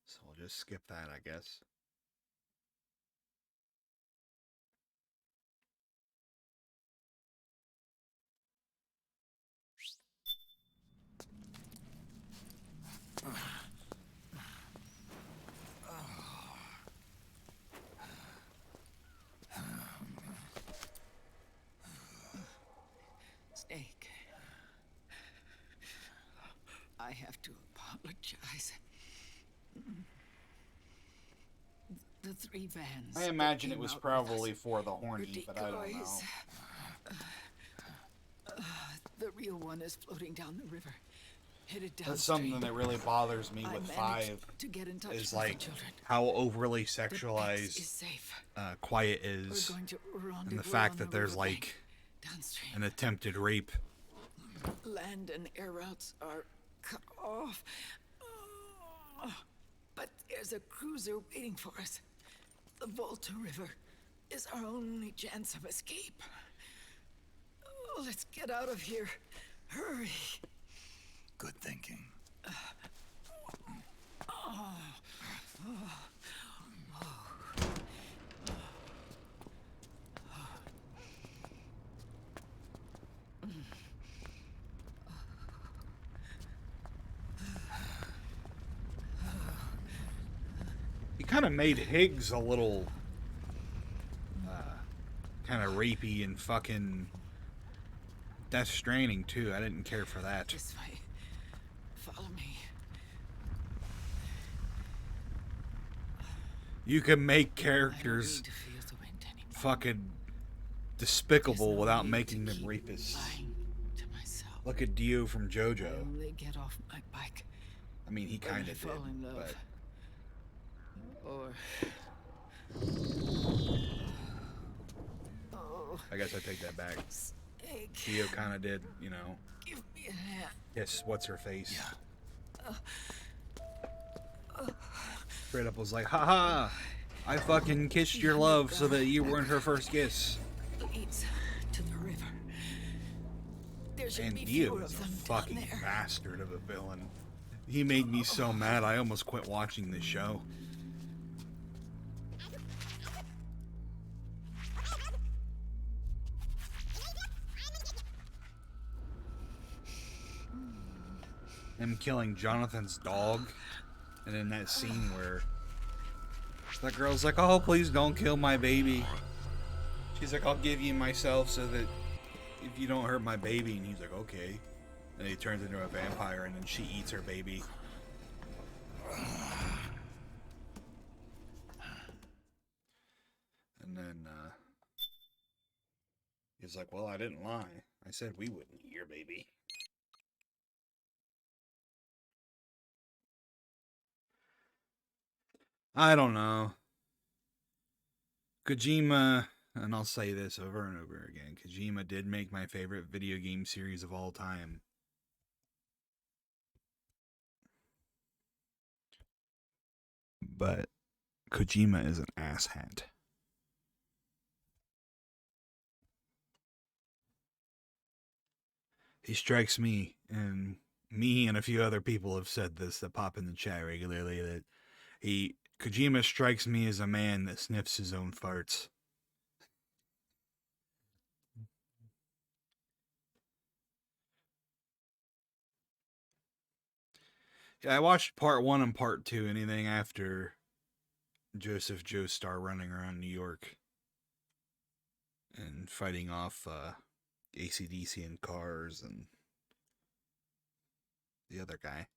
So we'll just skip that, I guess. Snake. I have to apologize. The 3 vans. I imagine it came was out probably with us for the were horny, but I don't know. decoys. The real one is floating down the river, headed downstream. That's something that really bothers me with 5 to get in touch is with like the children. how overly Is sexualized safe. Quiet is, We're going to and the rendezvous fact on that the there's riverbank, like downstream. an attempted rape. Land and air routes are cut off. But there's a cruiser waiting for us. The Volta River is our only chance of escape. Let's get out of here. Hurry. Good thinking. He kind of made Higgs a little kind of rapey and fucking Death Stranding too. I didn't care for that. This way. Follow me. You can make characters fucking despicable without making them rapists. Look at Dio from JoJo. Only get off my bike. I mean, he when kind I of did, fall in love. but Or I guess I take that back. Snake. Dio kind of did, you know. Give me a hand. Yes, what's her face? Straight up was like, haha, I fucking kissed your love so that you weren't her first kiss. Leads to the river. There should And be Dio fewer is a of them fucking down there. bastard of a villain. He made me so mad I almost quit watching this show. Him killing Jonathan's dog, and in that scene where that girl's like, oh, please don't kill my baby. She's like, I'll give you myself so that if you don't hurt my baby. And he's like, okay. And he turns into a vampire, and then she eats her baby. And then he's like, well, I didn't lie. I said we wouldn't eat your baby. I don't know. Kojima, and I'll say this over and over again, Kojima did make my favorite video game series of all time. But Kojima is an asshat. He strikes me, and me and a few other people have said this that pop in the chat regularly, that Kojima strikes me as a man that sniffs his own farts. Yeah, I watched part 1 and part 2, anything after Joseph Joestar running around New York and fighting off AC/DC in cars and the other guy.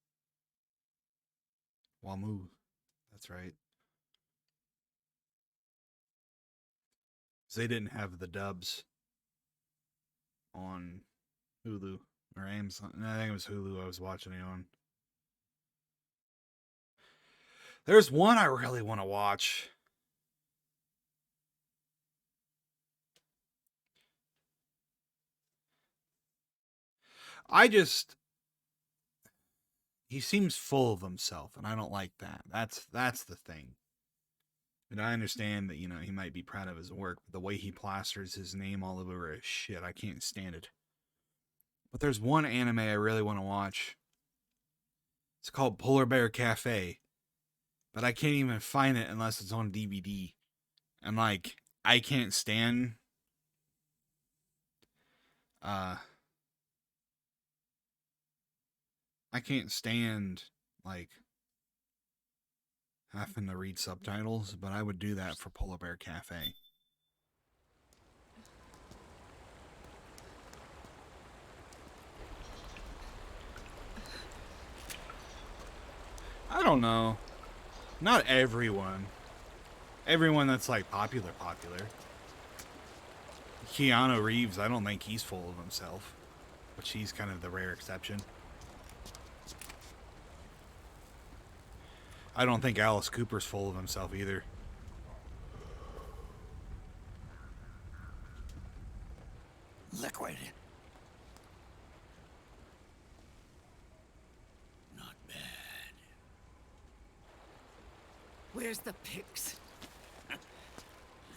Wamu. That's right. 'Cause they didn't have the dubs on Hulu or Amazon. No, I think it was Hulu I was watching it on. There's one I really want to watch. He seems full of himself, and I don't like that. That's the thing. And I understand that, you know, he might be proud of his work, but the way he plasters his name all over his shit, I can't stand it. But there's one anime I really want to watch. It's called Polar Bear Cafe. But I can't even find it unless it's on DVD. And, like, I can't stand... I can't stand, like, having to read subtitles, but I would do that for Polar Bear Cafe. I don't know. Not everyone. Everyone that's, like, popular. Keanu Reeves, I don't think he's full of himself. But he's kind of the rare exception. I don't think Alice Cooper's full of himself either. Liquid. Not bad. Where's the pigs?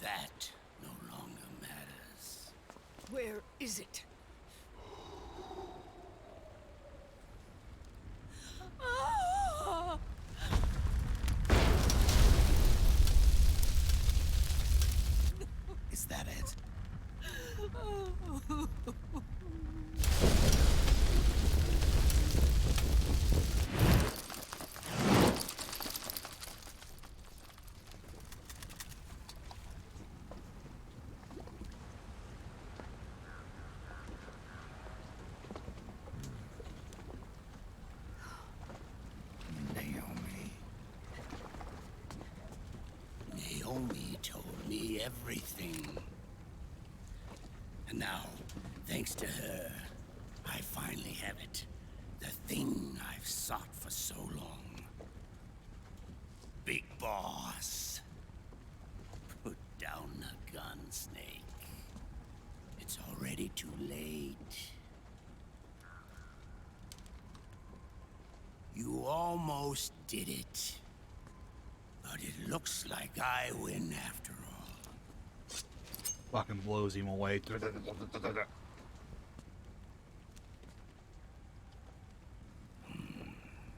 That no longer matters. Where is it? Ah! Is that it? Naomi told me everything. And now, thanks to her, I finally have it. The thing I've sought for so long. Big Boss. Put down the gun, Snake. It's already too late. You almost did it. But it looks like I win after all. Fucking blows him away.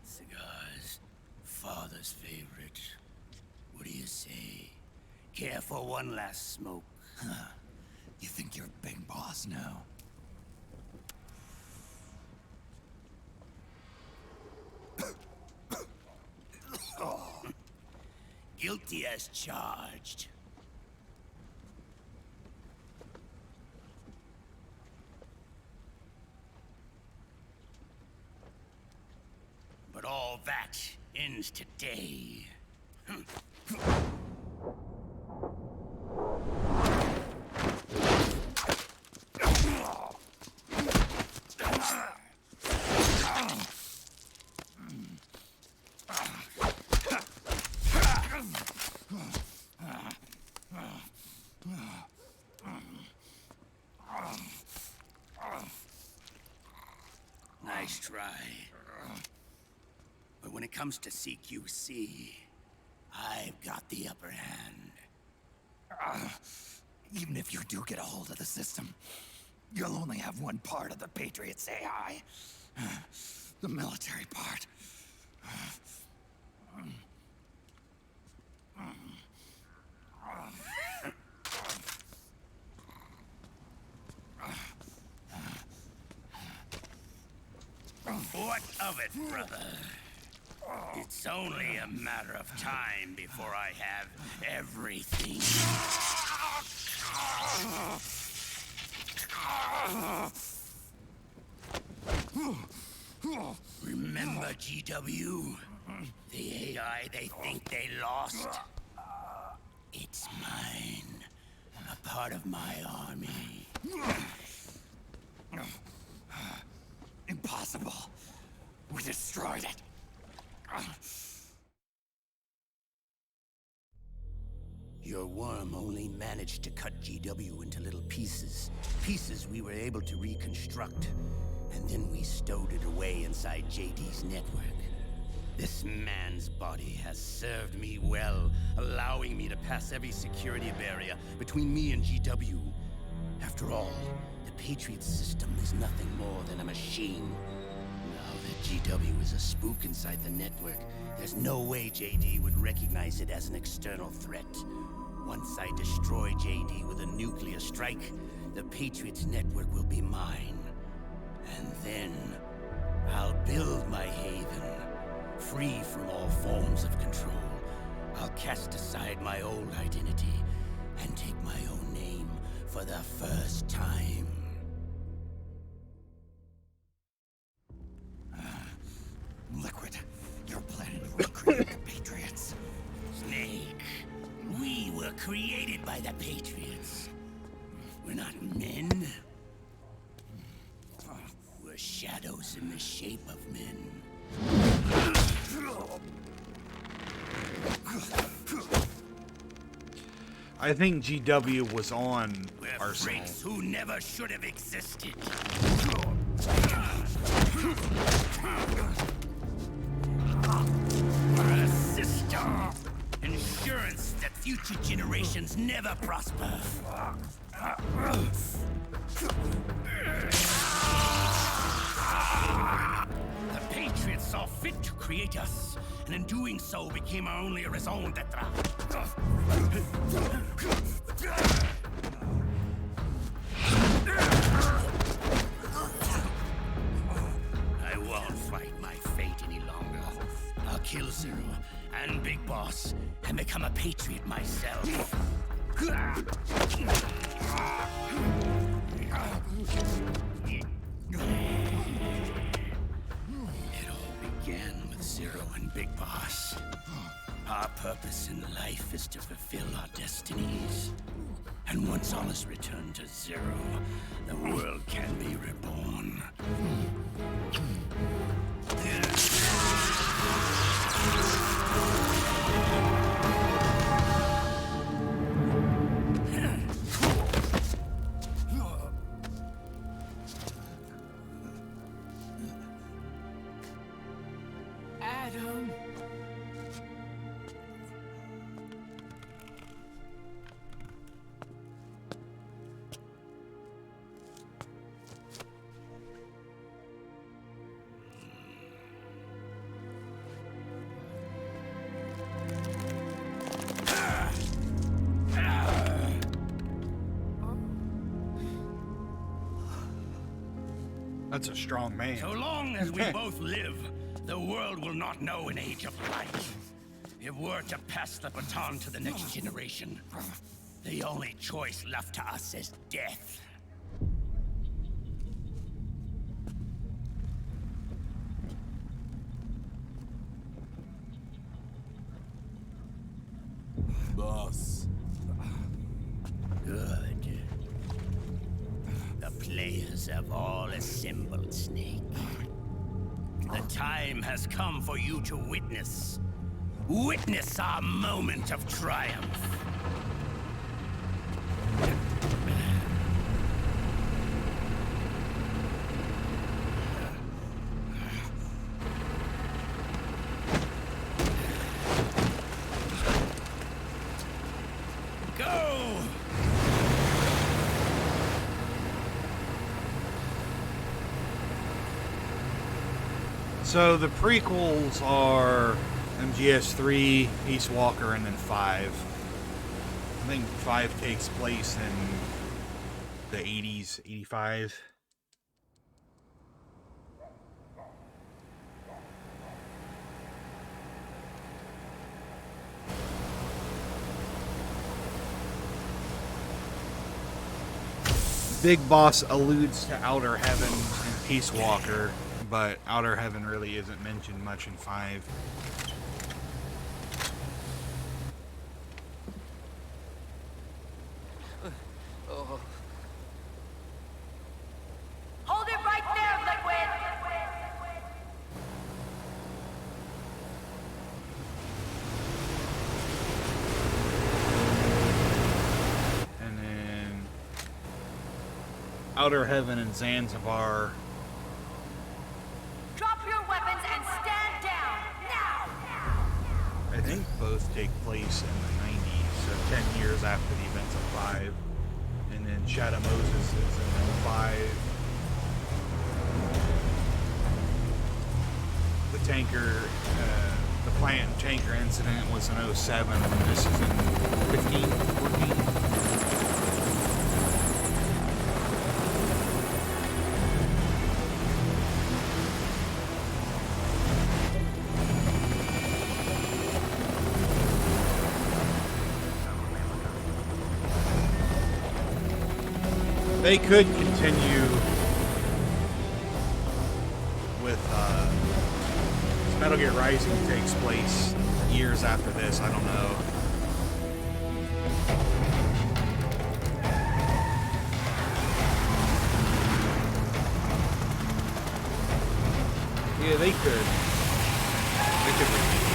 Cigars. Father's favorite. What do you say? Care for one last smoke? Huh. You think you're Big Boss now? Guilty as charged. But all that ends today. Nice try. But when it comes to CQC, I've got the upper hand. Even if you do get a hold of the system, you'll only have one part of the Patriots AI. The military part. What of it, brother? It's only a matter of time before I have everything. Remember GW? The AI they think they lost? It's mine. A part of my army. Impossible. We destroyed it. Your worm only managed to cut GW into little pieces. Pieces we were able to reconstruct. And then we stowed it away inside JD's network. This man's body has served me well, allowing me to pass every security barrier between me and GW. After all, the Patriot system is nothing more than a machine. Now that GW is a spook inside the network, there's no way JD would recognize it as an external threat. Once I destroy JD with a nuclear strike, the Patriot's network will be mine. And then, I'll build my haven, free from all forms of control. I'll cast aside my old identity and take my own name for the first time. Liquid, you're planning to recreate the Patriots. Snake, we were created by the Patriots. We're not men. We're shadows in the shape of men. I think GW was on We're Arsenal. freaks who never should have existed. We're a system. Insurance that future generations never prosper. The Patriots saw fit to create us, and in doing so became our only raison d'etre. I won't fight my fate any longer. I'll kill Zero and Big Boss and become a Patriot myself. It all began with Zero and Big Boss. Our purpose in life is to fulfill our destinies. And once all is returned to Zero, the world can be reborn. Adam. That's a strong man. So long as we both live, the world will not know an age of light. If we're to pass the baton to the next generation, the only choice left to us is death. Boss. Good. The players have all assembled, Snake. The time has come for you to witness. Witness our moment of triumph. Go! So the prequels are MGS3, Peace Walker, and then 5. I think 5 takes place in the 80s, 85. Big Boss alludes to Outer Heaven in Peace Walker, but Outer Heaven really isn't mentioned much in 5. Oh. Hold it right there, Liquid! And then Outer Heaven and Zanzibar. Drop your weapons and stand down, now! both take place in the 90s, so 10 years after the events of 5. And then Shadow Moses is in 05. The tanker, the plant tanker incident was in 07, and this is in 15, 14. They could continue with Metal Gear Rising takes place years after this. I don't know. Yeah, they could. They could remake it.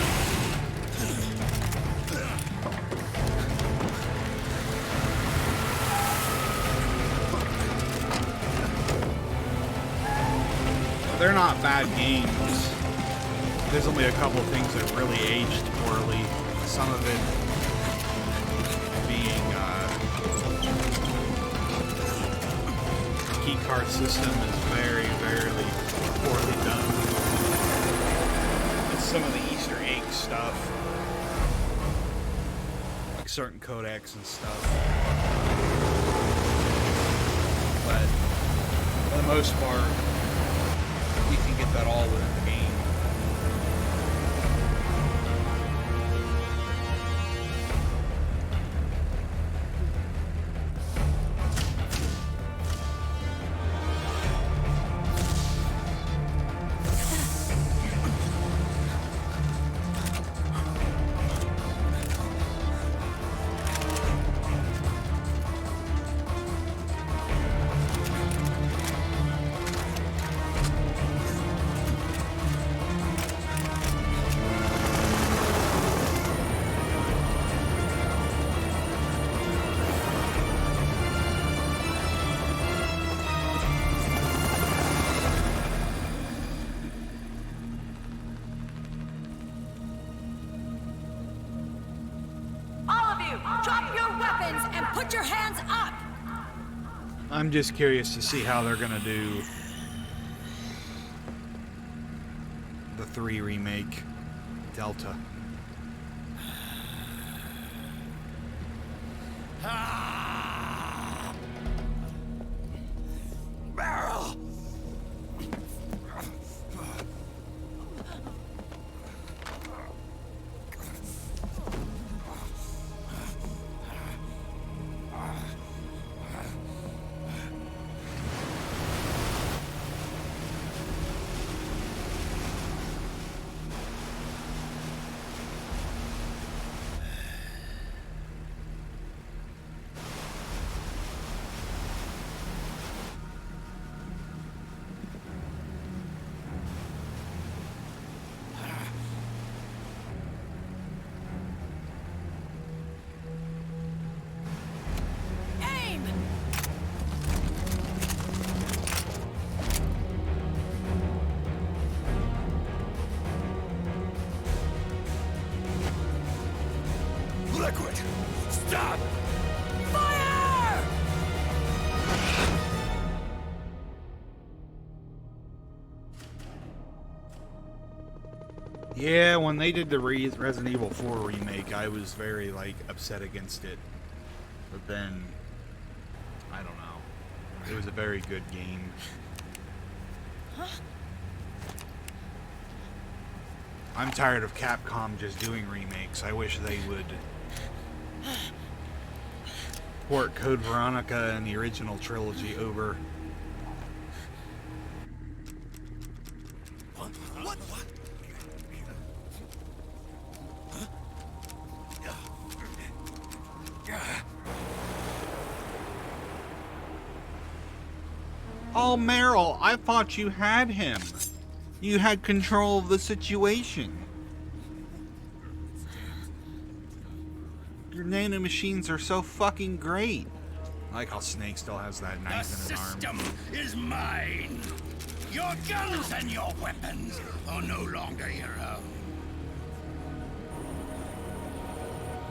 They're not bad games. There's only a couple of things that really aged poorly. Some of it being the key card system is very, very poorly done. And some of the Easter egg stuff, like certain codecs and stuff. But for the most part, you can get that all within the game. Drop your weapons and put your hands up! I'm just curious to see how they're gonna do the 3 remake Delta. Barrel! Liquid! Stop! Fire! Yeah, when they did the Resident Evil 4 remake, I was very, upset against it. But then, I don't know. It was a very good game. I'm tired of Capcom just doing remakes. I wish they would port Code Veronica and the original trilogy over. What? Oh, Meryl, I thought you had him. You had control of the situation. Your nanomachines are so fucking great. I like how Snake still has that knife in his arm. The system is mine. Your guns and your weapons are no longer your own.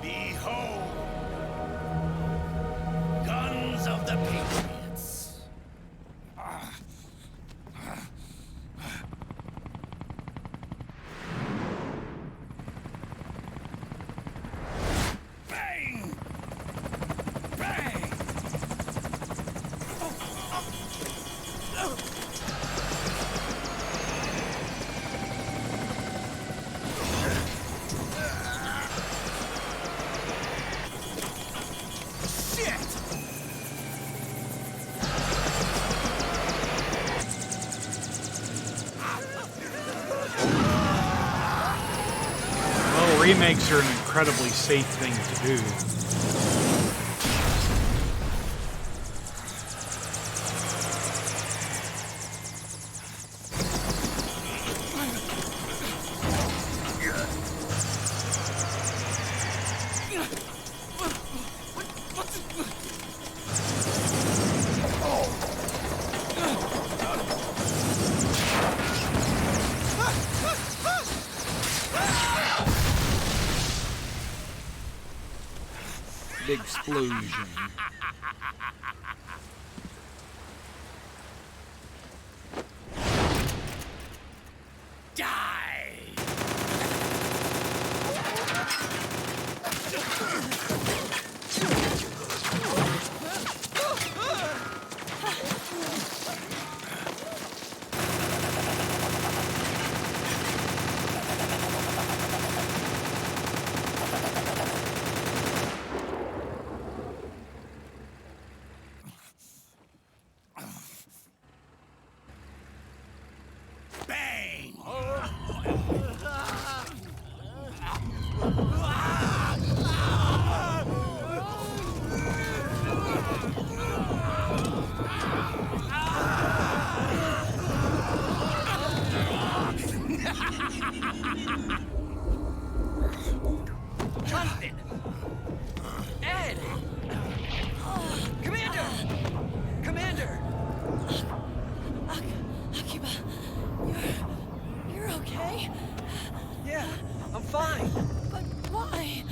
Behold! Guns of the Patriots! Bang! Bang! Well, remakes are an incredibly safe thing to do. Big explosion. Jonathan! Ed! Commander! Commander! Akiba, you're okay? Yeah, I'm fine. But why?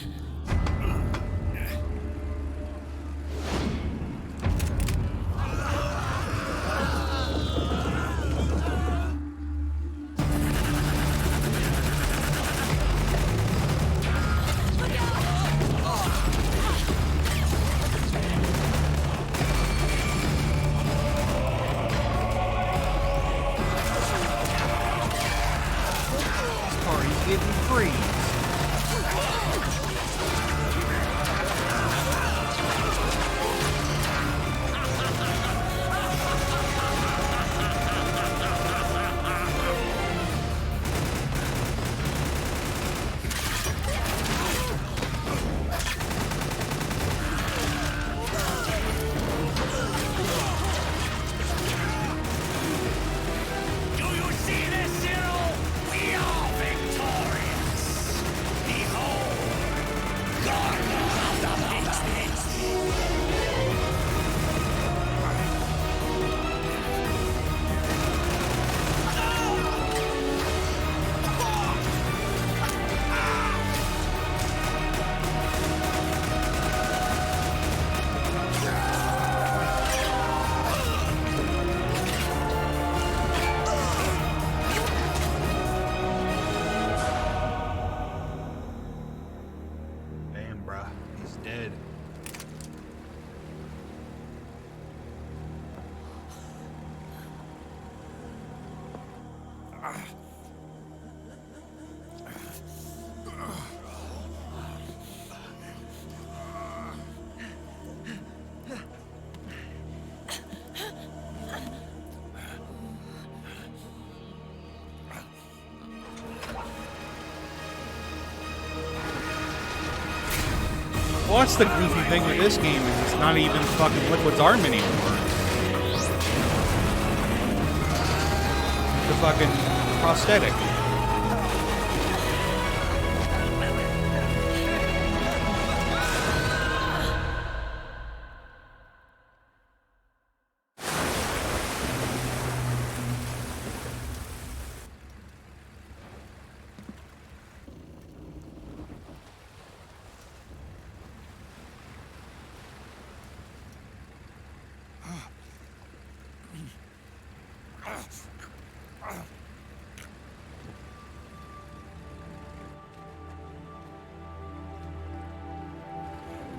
Well, that's the goofy thing with this game, is it's not even fucking Liquid's arm anymore. The fucking prosthetic.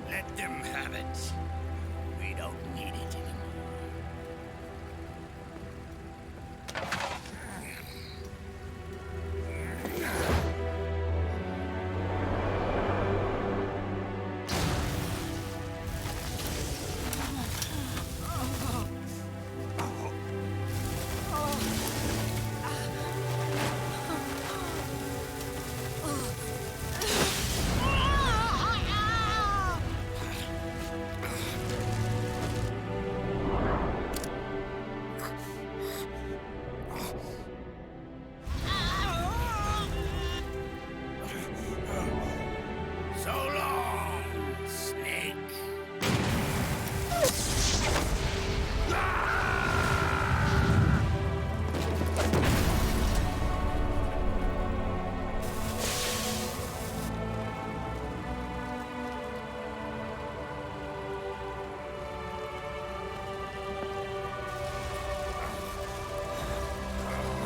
Let them have it. We don't need it anymore. So long, Snake.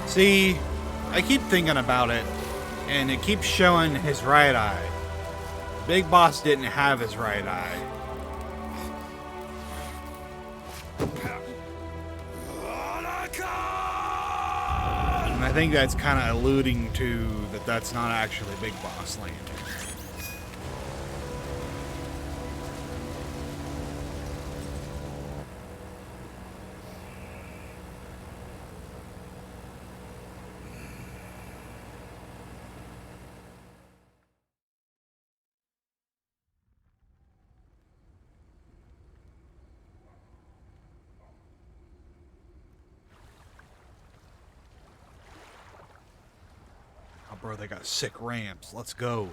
See, I keep thinking about it, and it keeps showing his right eye. Big Boss didn't have his right eye. And I think that's kind of alluding to that that's not actually Big Boss land. Oh, bro, they got sick ramps. Let's go.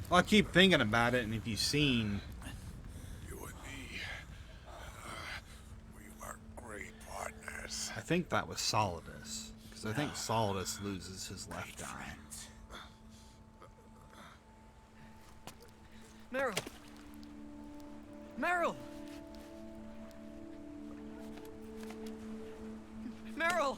Well, I keep thinking about it, and if you've seen... You and me, we were great partners. I think that was Solidus. Because I think Solidus loses his left eye. Meryl! Meryl! Meryl!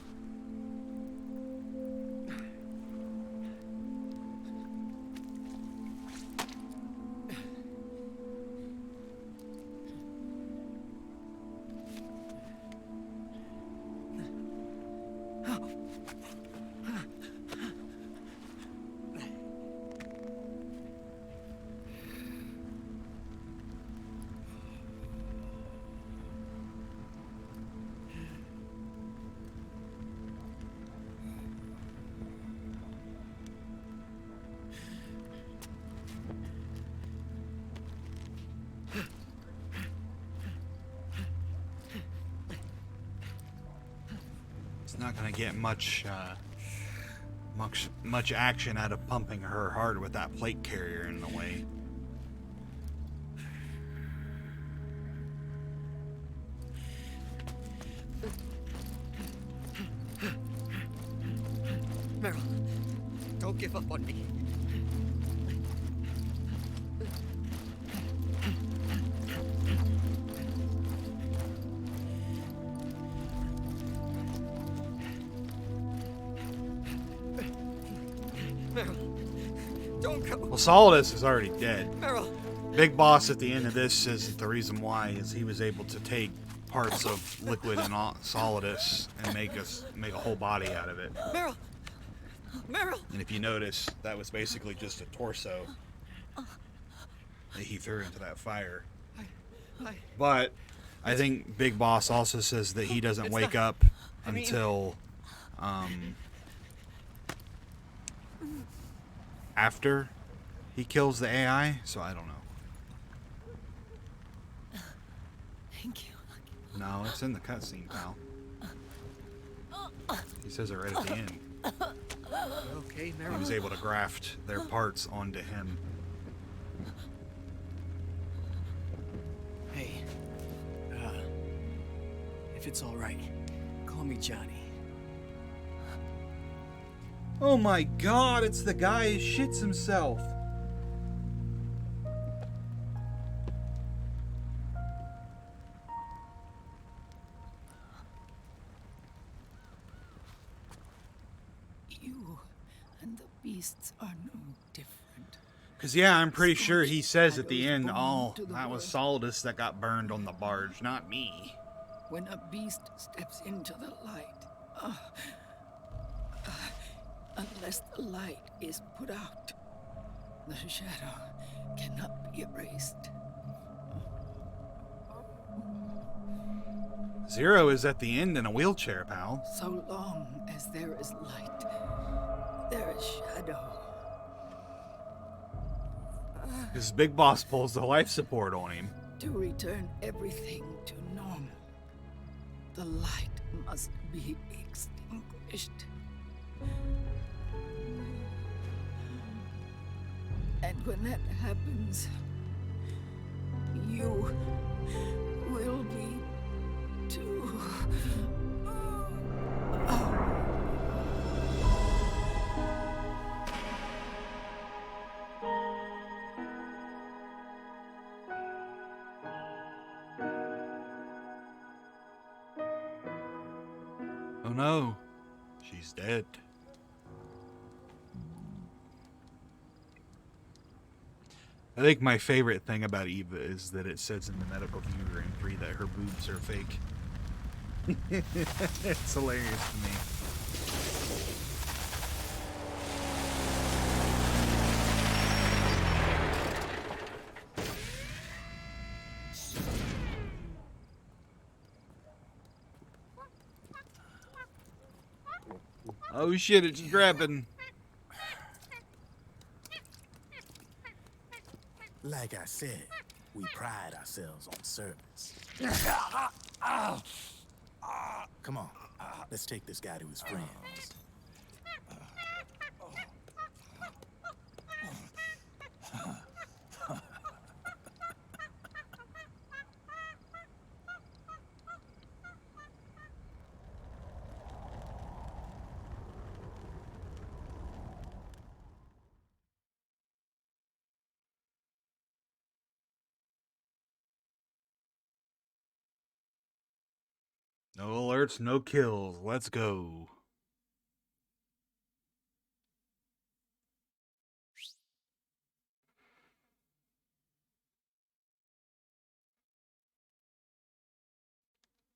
It's not gonna get much action out of pumping her hard with that plate carrier in the way. Meryl, don't give up on me. Meryl, don't go. Well, Solidus is already dead. Meryl. Big Boss at the end of this says that the reason why is he was able to take parts of Liquid and Solidus and make a whole body out of it. Meryl. Meryl. And if you notice, that was basically just a torso that he threw into that fire. But I think Big Boss also says that he doesn't wake up until after he kills the AI, so I don't know. Thank you. No, it's in the cutscene, pal. He says it right at the end. Okay, He was able to graft their parts onto him. Hey, if it's all right, call me Johnny. Oh my god, it's the guy who shits himself. You and the beasts are no different. Because, yeah, I'm pretty sure he says at the end, oh, that was Solidus that got burned on the barge, not me. When a beast steps into the light, unless the light is put out, the shadow cannot be erased. Zero is at the end in a wheelchair, pal. So long as there is light, there is shadow. Because Big Boss pulls the life support on him. To return everything to normal, the light must be extinguished. And when that happens, you will be too. Oh no, she's dead. I think my favorite thing about Eva is that it says in the medical viewer entry that her boobs are fake. It's hilarious to me. Oh shit, it's grabbing. Like I said, we pride ourselves on service. Come on, let's take this guy to his friends. No alerts, no kills. Let's go.